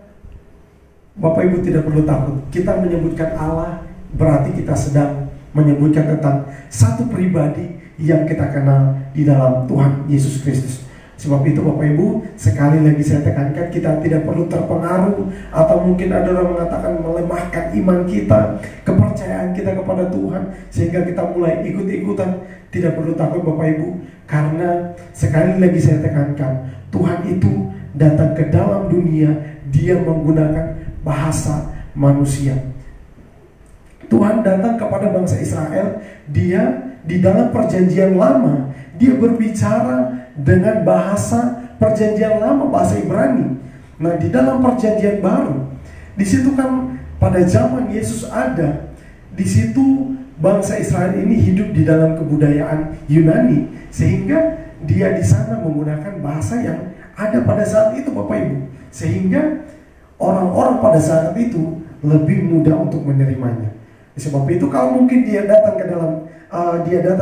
Bapak Ibu tidak perlu takut. Kita menyebutkan Allah berarti kita sedang menyebutkan tentang satu pribadi yang kita kenal di dalam Tuhan Yesus Kristus. Sebab itu Bapak Ibu, sekali lagi saya tekankan, kita tidak perlu terpengaruh, atau mungkin ada orang mengatakan melemahkan iman kita, kepercayaan kita kepada Tuhan, sehingga kita mulai ikut-ikutan. Tidak perlu takut Bapak Ibu, karena sekali lagi saya tekankan, Tuhan itu datang ke dalam dunia, Dia menggunakan bahasa manusia. Tuhan datang kepada bangsa Israel, Dia di dalam perjanjian lama, Dia berbicara dengan bahasa perjanjian lama, bahasa Ibrani. Nah, di dalam perjanjian baru, di situ kan pada zaman Yesus ada, di situ bangsa Israel ini hidup di dalam kebudayaan Yunani, sehingga dia di sana menggunakan bahasa yang ada pada saat itu Bapak Ibu, sehingga orang-orang pada saat itu lebih mudah untuk menerimanya. Sebab itu kalau mungkin dia datang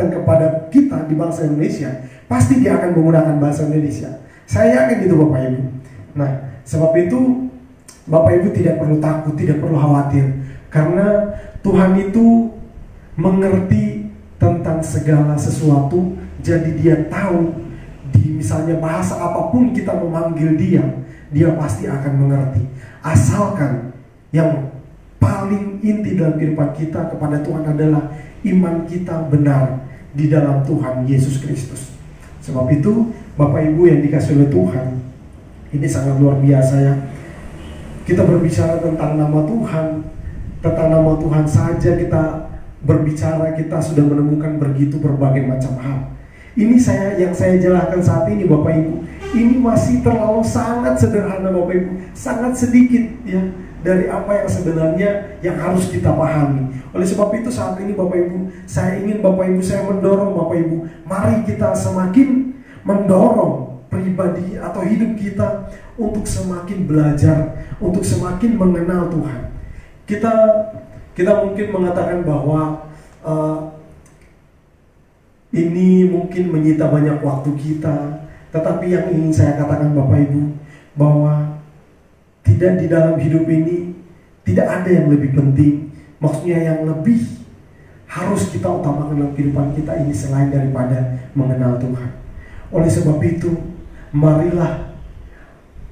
kepada kita di bangsa Indonesia, pasti dia akan menggunakan bahasa Indonesia. Saya yakin itu Bapak Ibu. Nah, sebab itu Bapak Ibu tidak perlu takut, tidak perlu khawatir, karena Tuhan itu mengerti tentang segala sesuatu. Jadi dia tahu, di misalnya bahasa apapun kita memanggil dia, dia pasti akan mengerti. Asalkan yang paling inti dalam kehidupan kita kepada Tuhan adalah iman kita benar di dalam Tuhan Yesus Kristus. Sebab itu Bapak Ibu yang dikasihi oleh Tuhan, ini sangat luar biasa ya. Kita berbicara tentang nama Tuhan, tentang nama Tuhan saja kita berbicara, kita sudah menemukan begitu berbagai macam hal. Ini yang saya jelaskan saat ini Bapak Ibu, ini masih terlalu sangat sederhana Bapak Ibu, sangat sedikit ya. dari apa yang sebenarnya yang harus kita pahami. Oleh sebab itu saat ini Bapak Ibu, saya ingin Bapak Ibu, saya mendorong Bapak Ibu, mari kita semakin mendorong pribadi atau hidup kita untuk semakin belajar, untuk semakin mengenal Tuhan. Kita mungkin mengatakan bahwa ini mungkin menyita banyak waktu kita, tetapi yang ingin saya katakan Bapak Ibu, bahwa tidak di dalam hidup ini tidak ada yang lebih penting. Maksudnya yang lebih harus kita utamakan dalam kehidupan kita ini selain daripada mengenal Tuhan. Oleh sebab itu, marilah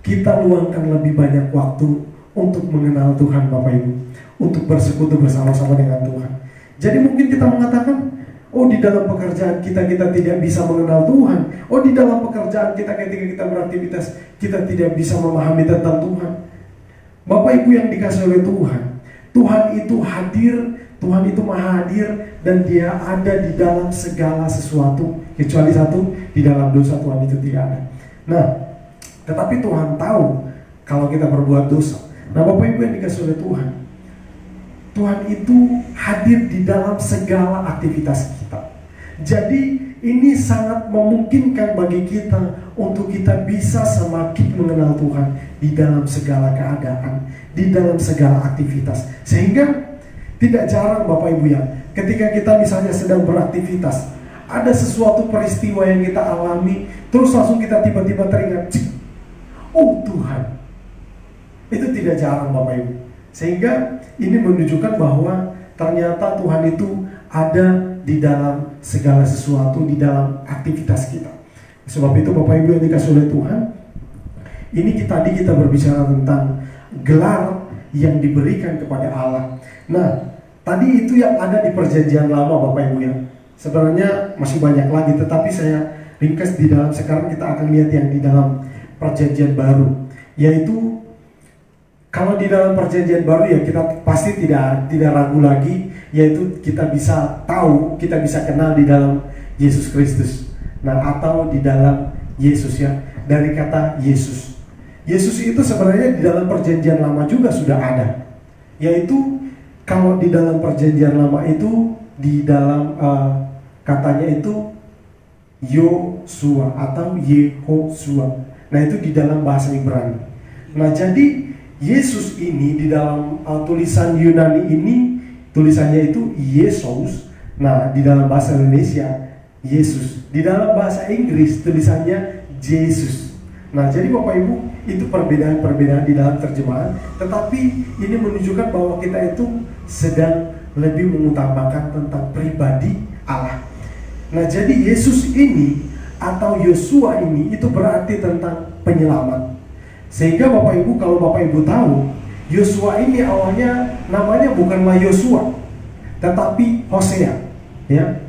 kita luangkan lebih banyak waktu untuk mengenal Tuhan Bapak Ibu, untuk bersekutu bersama-sama dengan Tuhan. Jadi mungkin kita mengatakan, oh di dalam pekerjaan kita tidak bisa mengenal Tuhan. Oh di dalam pekerjaan kita ketika kita beraktivitas kita tidak bisa memahami tentang Tuhan. Bapak Ibu yang dikasihi oleh Tuhan, Tuhan itu hadir, Tuhan itu maha hadir, dan Dia ada di dalam segala sesuatu. Kecuali satu, di dalam dosa Tuhan itu tidak ada. Nah, tetapi Tuhan tahu kalau kita berbuat dosa. Nah Bapak Ibu yang dikasihi oleh Tuhan, Tuhan itu hadir di dalam segala aktivitas kita. Jadi ini sangat memungkinkan bagi kita untuk kita bisa semakin mengenal Tuhan di dalam segala keadaan, di dalam segala aktivitas. Sehingga tidak jarang Bapak Ibu ya, ketika kita misalnya sedang beraktivitas, ada sesuatu peristiwa yang kita alami, terus langsung kita tiba-tiba teringat, oh Tuhan. Itu tidak jarang Bapak Ibu. Sehingga ini menunjukkan bahwa ternyata Tuhan itu ada di dalam segala sesuatu, di dalam aktivitas kita. Sebab itu Bapak Ibu yang dikasihi oleh Tuhan, ini tadi kita berbicara tentang gelar yang diberikan kepada Allah. Nah, tadi itu yang ada di perjanjian lama Bapak Ibu ya. Sebenarnya masih banyak lagi, tetapi saya ringkas di dalam, sekarang kita akan lihat yang di dalam perjanjian baru. Yaitu kalau di dalam perjanjian baru ya kita pasti tidak ragu lagi, yaitu kita bisa tahu, kita bisa kenal di dalam Yesus Kristus. Nah, atau di dalam Yesus ya, dari kata Yesus. Yesus itu sebenarnya di dalam perjanjian lama juga sudah ada. Yaitu kalau di dalam perjanjian lama itu di dalam katanya itu Yosua atau Yehosua. Nah, itu di dalam bahasa Ibrani. Nah, jadi Yesus ini di dalam tulisan Yunani ini tulisannya itu Yesus. Nah, di dalam bahasa Indonesia Yesus. Di dalam bahasa Inggris tulisannya Jesus. Nah, jadi Bapak Ibu, itu perbedaan-perbedaan di dalam terjemahan, tetapi ini menunjukkan bahwa kita itu sedang lebih mengutamakan tentang pribadi Allah. Nah, jadi Yesus ini atau Yosua ini itu berarti tentang penyelamat. Sehingga Bapak Ibu, kalau Bapak Ibu tahu, Yosua ini awalnya namanya bukanlah Yosua, tetapi Hosea, ya.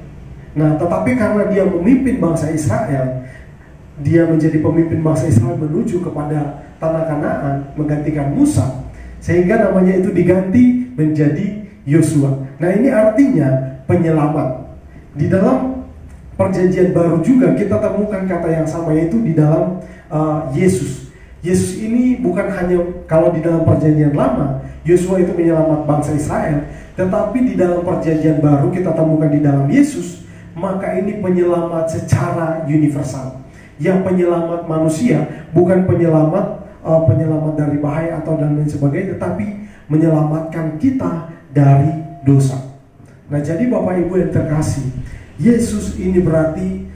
Nah, tetapi karena dia memimpin bangsa Israel, dia menjadi pemimpin bangsa Israel menuju kepada tanah Kanaan, menggantikan Musa, sehingga namanya itu diganti menjadi Yosua. Nah, ini artinya penyelamat. Di dalam perjanjian baru juga kita temukan kata yang sama, yaitu di dalam Yesus. Yesus ini bukan hanya kalau di dalam perjanjian lama Yosua itu menyelamat bangsa Israel, tetapi di dalam perjanjian baru kita temukan di dalam Yesus, maka ini penyelamat secara universal. Yang penyelamat manusia, bukan penyelamat dari bahaya atau dan lain sebagainya, tetapi menyelamatkan kita dari dosa. Nah, jadi Bapak Ibu yang terkasih, Yesus ini berarti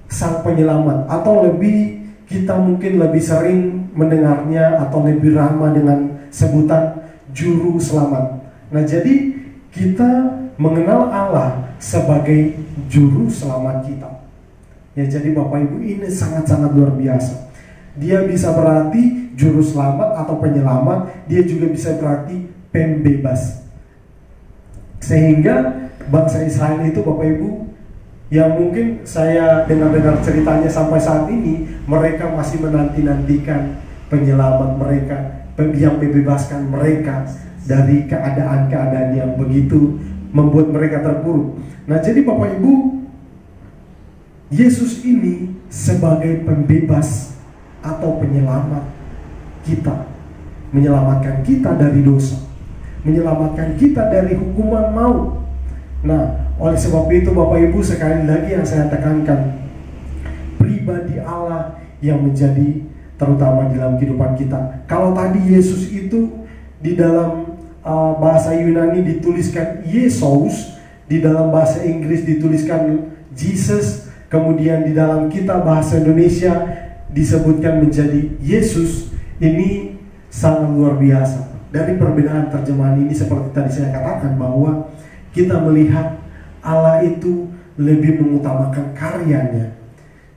sang penyelamat, atau lebih kita mungkin lebih sering mendengarnya atau lebih ramah dengan sebutan juru selamat. Nah, jadi kita mengenal Allah sebagai juru selamat kita. Ya, jadi Bapak Ibu, ini sangat-sangat luar biasa. Dia bisa berarti juru selamat atau penyelamat, dia juga bisa berarti pembebas. Sehingga bangsa Israel itu Bapak Ibu, yang mungkin saya dengar-dengar ceritanya sampai saat ini, mereka masih menanti-nantikan penyelamat mereka, yang membebaskan mereka dari keadaan-keadaan yang begitu membuat mereka terpuruk. Nah, jadi Bapak Ibu, Yesus ini sebagai pembebas atau penyelamat kita. menyelamatkan kita dari dosa, menyelamatkan kita dari hukuman maut. Nah, oleh sebab itu Bapak Ibu, sekali lagi yang saya tekankan, pribadi Allah yang menjadi terutama di dalam kehidupan kita. Kalau tadi Yesus itu di dalam bahasa Yunani dituliskan Yesus, di dalam bahasa Inggris dituliskan Jesus, kemudian di dalam kita bahasa Indonesia disebutkan menjadi Yesus, ini sangat luar biasa. Dari perbedaan terjemahan ini, seperti tadi saya katakan, bahwa kita melihat Allah itu lebih mengutamakan karyanya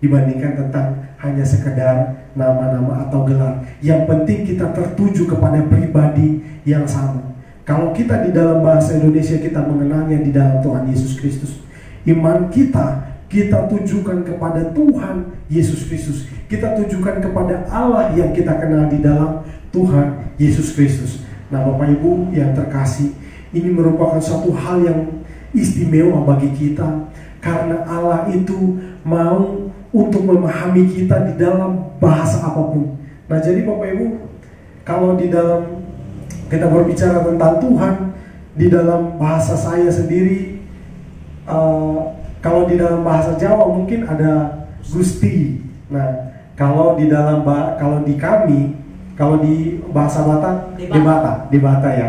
dibandingkan tentang hanya sekedar nama-nama atau gelar. Yang penting kita tertuju kepada pribadi yang sama. Kalau kita di dalam bahasa Indonesia kita mengenalnya di dalam Tuhan Yesus Kristus, iman kita tujukan kepada Tuhan Yesus Kristus. Kita tujukan kepada Allah yang kita kenal di dalam Tuhan Yesus Kristus. Nah, Bapak Ibu yang terkasih, ini merupakan suatu hal yang istimewa bagi kita, karena Allah itu mau untuk memahami kita di dalam bahasa apapun. Nah, jadi Bapak Ibu, kalau di dalam kita berbicara tentang Tuhan, di dalam bahasa saya sendiri, kalau di dalam bahasa Jawa mungkin ada Gusti. Nah, kalau di bahasa Batak Debata ya.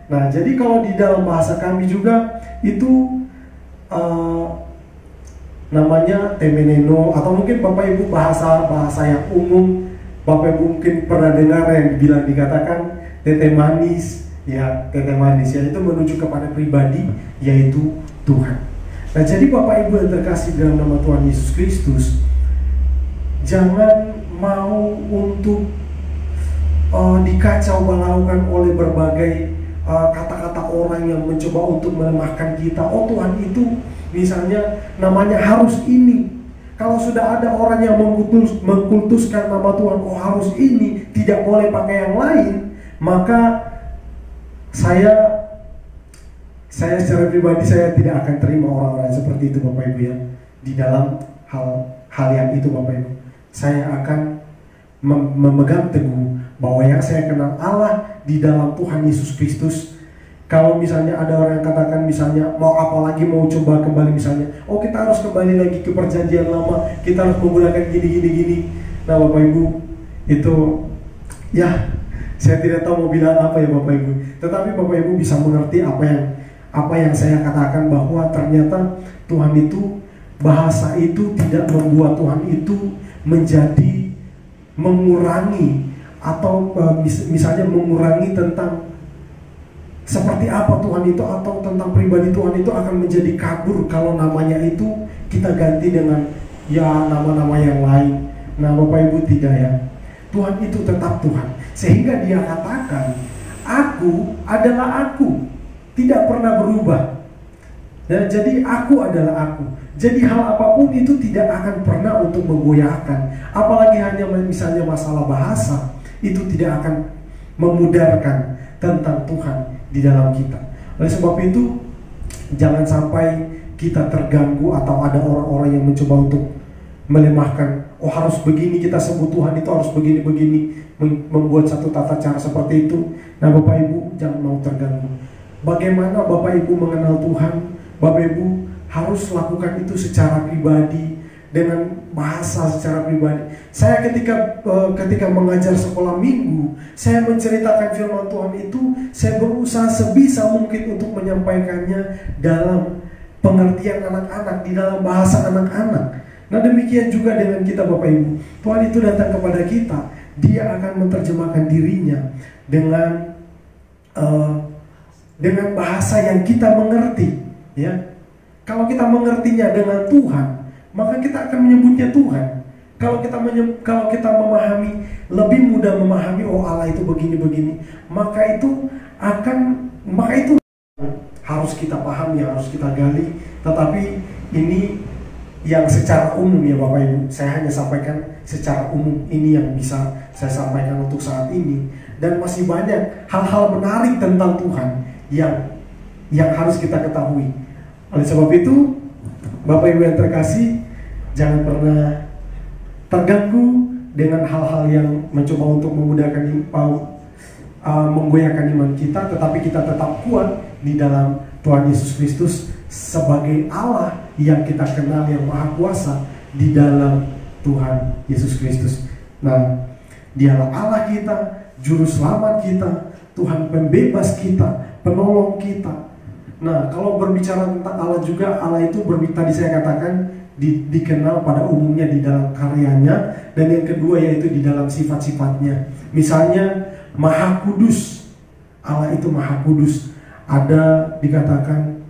Nah, jadi kalau di dalam bahasa kami juga itu namanya temeneno, atau mungkin Bapak Ibu bahasa yang umum, Bapak Ibu mungkin pernah dengar yang dikatakan tete manis, ya tete manis, ya itu menuju kepada pribadi yaitu Tuhan. Nah, jadi Bapak Ibu yang terkasih dalam nama Tuhan Yesus Kristus, jangan mau untuk dikacau balaukan oleh berbagai kata-kata orang yang mencoba untuk melemahkan kita. Oh, Tuhan itu misalnya namanya harus ini. Kalau sudah ada orang yang mengkultuskan nama Tuhan, oh harus ini, tidak boleh pakai yang lain, maka saya secara pribadi saya tidak akan terima orang-orang seperti itu, Bapak Ibu ya. Di dalam hal yang itu, Bapak Ibu, saya akan memegang teguh bahwa yang saya kenal Allah di dalam Tuhan Yesus Kristus. Kalau misalnya ada orang yang katakan misalnya mau apalagi mau coba kembali misalnya, oh kita harus kembali lagi ke perjanjian lama, kita harus menggunakan gini. Nah, Bapak Ibu, itu ya saya tidak tahu mau bilang apa ya Bapak Ibu. Tetapi Bapak Ibu bisa mengerti apa yang saya katakan, bahwa ternyata Tuhan itu, bahasa itu tidak membuat Tuhan itu menjadi mengurangi atau misalnya mengurangi tentang seperti apa Tuhan itu, atau tentang pribadi Tuhan itu akan menjadi kabur kalau namanya itu kita ganti dengan ya nama-nama yang lain. Nah, Bapak Ibu, tidak ya. Tuhan itu tetap Tuhan, sehingga Dia katakan aku adalah aku, tidak pernah berubah. Ya, jadi aku adalah aku. Jadi hal apapun itu tidak akan pernah untuk menggoyahkan. Apalagi hanya misalnya masalah bahasa, itu tidak akan memudarkan tentang Tuhan di dalam kita. Oleh sebab itu, jangan sampai kita terganggu atau ada orang-orang yang mencoba untuk melemahkan. Oh harus begini kita sebut Tuhan itu harus begini-begini, membuat satu tata cara seperti itu. Nah, Bapak Ibu jangan mau terganggu. Bagaimana Bapak Ibu mengenal Tuhan? Bapak Ibu harus lakukan itu secara pribadi, dengan bahasa secara pribadi. Saya ketika mengajar sekolah minggu, saya menceritakan firman Tuhan itu, saya berusaha sebisa mungkin untuk menyampaikannya dalam pengertian anak-anak, di dalam bahasa anak-anak. Nah, demikian juga dengan kita Bapak Ibu. Tuhan itu datang kepada kita, Dia akan menerjemahkan dirinya dengan bahasa yang kita mengerti, ya. Kalau kita mengertinya dengan Tuhan, maka kita akan menyebutnya Tuhan. Kalau kita memahami, lebih mudah memahami, oh Allah itu begini-begini, maka itu harus kita pahami, harus kita gali. Tetapi ini yang secara umum ya Bapak Ibu, saya hanya sampaikan secara umum, ini yang bisa saya sampaikan untuk saat ini. Dan masih banyak hal-hal menarik tentang Tuhan yang harus kita ketahui. Oleh sebab itu, Bapak Ibu yang terkasih, jangan pernah terganggu dengan hal-hal yang mencoba untuk memudahkan menggoyahkan iman kita, tetapi kita tetap kuat di dalam Tuhan Yesus Kristus sebagai Allah yang kita kenal, yang Maha Kuasa di dalam Tuhan Yesus Kristus. Nah, Dialah Allah kita, Juru Selamat kita, Tuhan Pembebas kita, Penolong kita. Nah, kalau berbicara tentang Allah juga, Allah itu tadi saya katakan dikenal pada umumnya di dalam karyanya, dan yang kedua yaitu di dalam sifat-sifatnya. Misalnya Maha Kudus, Allah itu Maha Kudus. Ada dikatakan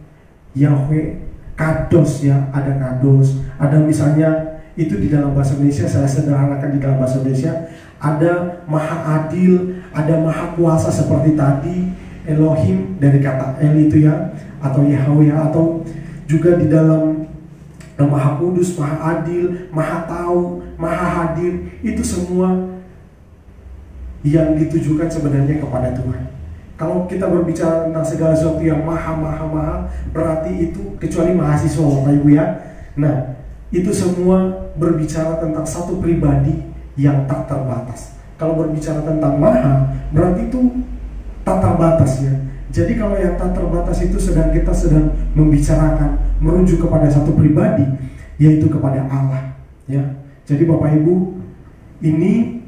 Yahweh Kados, ya, ada Kados. Ada misalnya itu di dalam bahasa Indonesia, saya sederhanakan di dalam bahasa Indonesia, ada Maha Adil, ada Maha Kuasa seperti tadi Elohim dari kata El itu ya, atau Yahweh, atau juga di dalam Maha Kudus, Maha Adil, Maha Tahu, Maha Hadir. Itu semua yang ditujukan sebenarnya kepada Tuhan. Kalau kita berbicara tentang segala sesuatu yang maha, berarti itu kecuali mahasiswa, Bapak Ibu ya. Nah, itu semua berbicara tentang satu pribadi yang tak terbatas. Kalau berbicara tentang maha, berarti itu tak terbatas ya. Jadi kalau yang tak terbatas itu kita sedang membicarakan, merujuk kepada satu pribadi, yaitu kepada Allah ya. Jadi Bapak Ibu, ini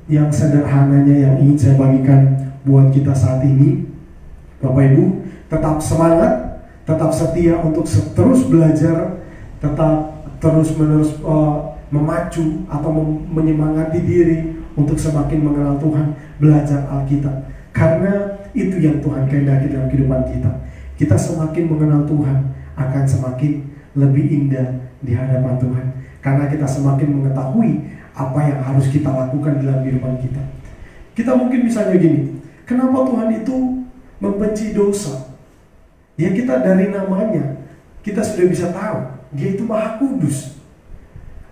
yang sederhananya yang ingin saya bagikan buat kita saat ini. Bapak Ibu, tetap semangat, tetap setia untuk terus belajar, tetap terus-menerus memacu atau menyemangati diri untuk semakin mengenal Tuhan, belajar Alkitab. Karena itu yang Tuhan kehendaki dalam kehidupan kita. Kita semakin mengenal Tuhan, akan semakin lebih indah di hadapan Tuhan. Karena kita semakin mengetahui apa yang harus kita lakukan dalam kehidupan kita. Kita mungkin misalnya gini, kenapa Tuhan itu membenci dosa? Ya, kita dari namanya kita sudah bisa tahu Dia itu Maha Kudus.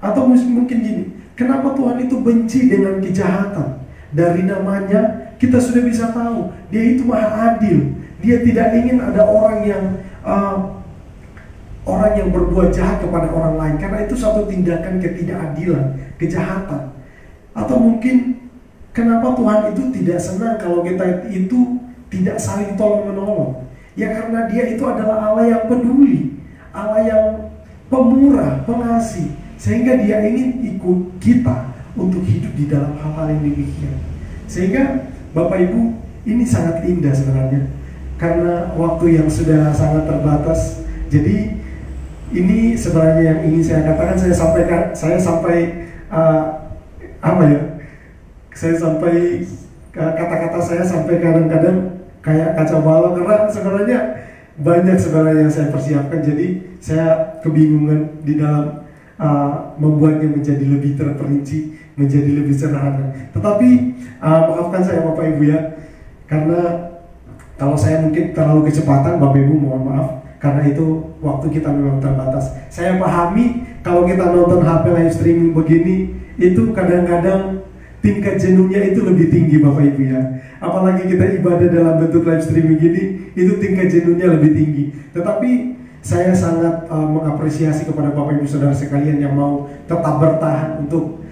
Atau mungkin gini, kenapa Tuhan itu benci dengan kejahatan? Dari namanya kita sudah bisa tahu Dia itu Maha Adil. Dia tidak ingin ada orang yang berbuat jahat kepada orang lain, karena itu suatu tindakan ketidakadilan, kejahatan. Atau mungkin kenapa Tuhan itu tidak senang kalau kita itu tidak saling tolong-menolong? Ya karena Dia itu adalah Allah yang peduli, Allah yang pemurah, pengasih, sehingga Dia ingin ikut kita untuk hidup di dalam hal-hal yang demikian. Sehingga Bapak Ibu, ini sangat indah sebenarnya, karena waktu yang sudah sangat terbatas. Jadi ini sebenarnya yang ingin saya katakan, saya sampai kata-kata saya sampai kadang-kadang kayak kaca balau, karena sebenarnya banyak sebenarnya yang saya persiapkan. Jadi saya kebingungan di dalam membuatnya menjadi lebih terperinci, menjadi lebih sederhana. Tetapi maafkan saya Bapak Ibu ya, karena kalau saya mungkin terlalu kecepatan, Bapak Ibu mohon maaf. Karena itu waktu kita memang terbatas. Saya pahami kalau kita nonton HP live streaming begini, itu kadang-kadang tingkat jenuhnya itu lebih tinggi Bapak Ibu ya. Apalagi kita ibadah dalam bentuk live streaming gini, itu tingkat jenuhnya lebih tinggi. Tetapi saya sangat mengapresiasi kepada Bapak Ibu Saudara sekalian yang mau tetap bertahan untuk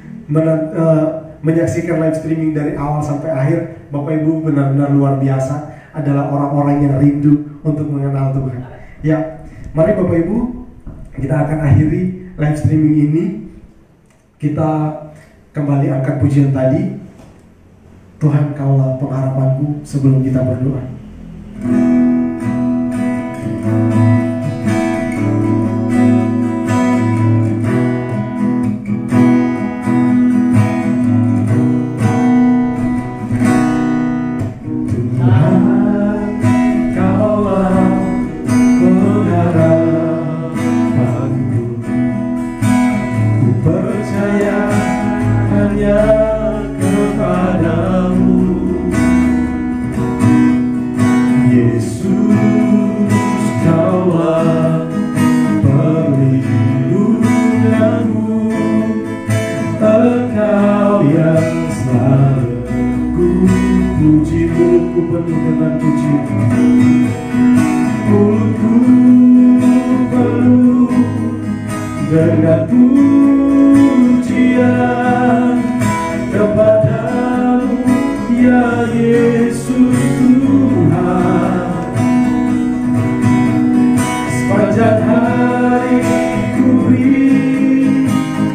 menyaksikan live streaming dari awal sampai akhir. Bapak Ibu benar-benar luar biasa, adalah orang-orang yang rindu untuk mengenal Tuhan. Ya, mari Bapak Ibu, kita akan akhiri live streaming ini. Kita kembali angkat pujian tadi, Tuhan Kaulah pengharapanku, sebelum kita berdoa. Dengan pujian kepadamu ya Yesus. Sepanjang hari ku beri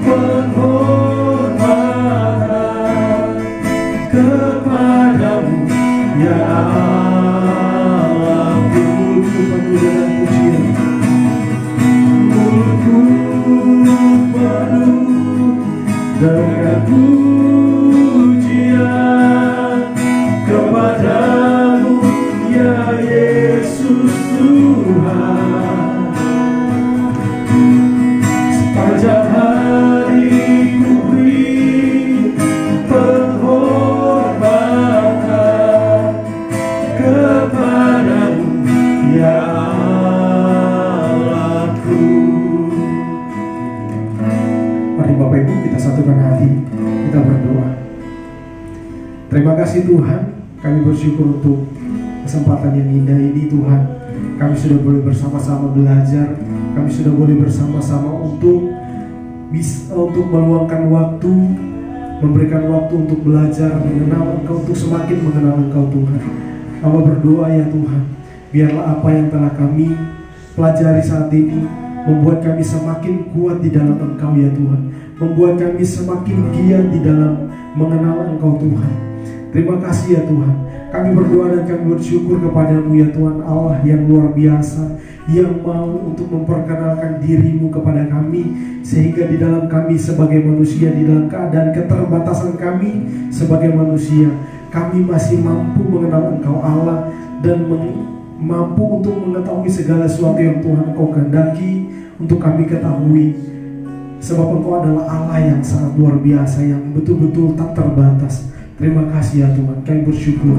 penghormatan kepadamu ya Allah. Mulutku penuh dengan pujian, mulutku penuh dengan pujian kepadamu ya Yesus Tuhan. Sepanjang hari ku beri penghormatan kepadamu ya Allahku. Mari Bapak Ibu kita satukan hati, kita berdoa. Terima kasih Tuhan, kami bersyukur untuk kesempatan yang indah ini Tuhan. Kami sudah boleh bersama-sama belajar, kami sudah boleh bersama-sama untuk meluangkan waktu, memberikan waktu untuk belajar, mengenal Engkau, untuk semakin mengenal Engkau Tuhan. Kami berdoa ya Tuhan, biarlah apa yang telah kami pelajari saat ini membuat kami semakin kuat di dalam Engkau ya Tuhan, membuat kami semakin giat di dalam mengenal Engkau Tuhan. Terima kasih ya Tuhan. Kami berdoa dan kami bersyukur kepadamu ya Tuhan Allah yang luar biasa, yang mau untuk memperkenalkan dirimu kepada kami, sehingga di dalam kami sebagai manusia, di dalam keadaan keterbatasan kami sebagai manusia, kami masih mampu mengenal Engkau Allah dan mampu untuk mengetahui segala sesuatu yang Tuhan Engkau kehendaki untuk kami ketahui. Sebab Engkau adalah Allah yang sangat luar biasa, yang betul-betul tak terbatas. Terima kasih ya Tuhan, kami bersyukur.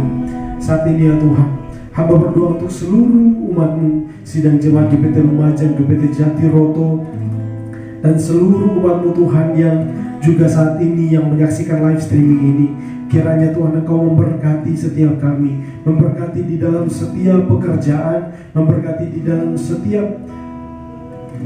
Saat ini ya Tuhan, hamba berdoa untuk seluruh umat-Mu, sidang jemaat GPT Lumajang, GPT Jatiroto, dan seluruh umat-Mu Tuhan yang juga saat ini yang menyaksikan live streaming ini. Kiranya Tuhan Engkau memberkati setiap kami, memberkati di dalam setiap pekerjaan, memberkati di dalam setiap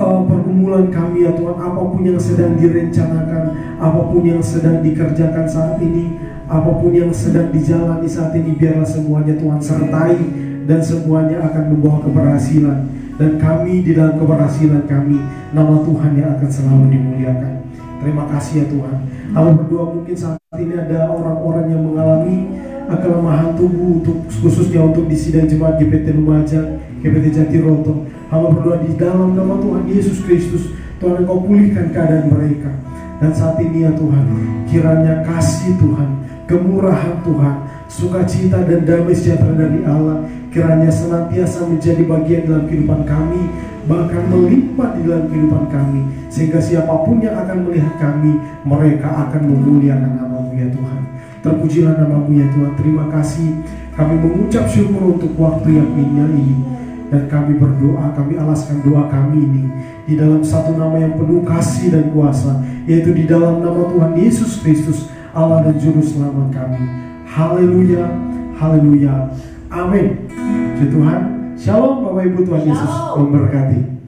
pergumulan kami ya Tuhan. Apapun yang sedang direncanakan, apapun yang sedang dikerjakan saat ini, apapun yang sedang dijalani saat ini, biarlah semuanya Tuhan sertai dan semuanya akan membawa keberhasilan. Dan kami di dalam keberhasilan kami, nama Tuhan yang akan selalu dimuliakan. Terima kasih ya Tuhan. Aku berdoa mungkin saat ini ada orang-orang yang mengalami kelemahan tubuh, khususnya untuk di sidang jemaat GPT Lumajang, GPT Jatiroto. Hamba berdoa di dalam nama Tuhan Yesus Kristus, Tuhan Engkau pulihkan keadaan mereka. Dan saat ini ya Tuhan, kiranya kasih Tuhan, kemurahan Tuhan, sukacita dan damai sejahtera dari Allah kiranya senantiasa menjadi bagian dalam kehidupan kami, bahkan melimpah di dalam kehidupan kami, sehingga siapapun yang akan melihat kami, mereka akan memuliakan nama-Mu ya Tuhan. Terpujilah nama-Mu ya Tuhan. Terima kasih, kami mengucap syukur untuk waktu yang indah ini. Dan kami berdoa, kami alaskan doa kami ini di dalam satu nama yang penuh kasih dan kuasa, yaitu di dalam nama Tuhan Yesus Kristus, Allah dan Juru Selamat kami. Haleluya, haleluya, amin. Puji Tuhan. Shalom Bapak Ibu, Tuhan Yesus memberkati.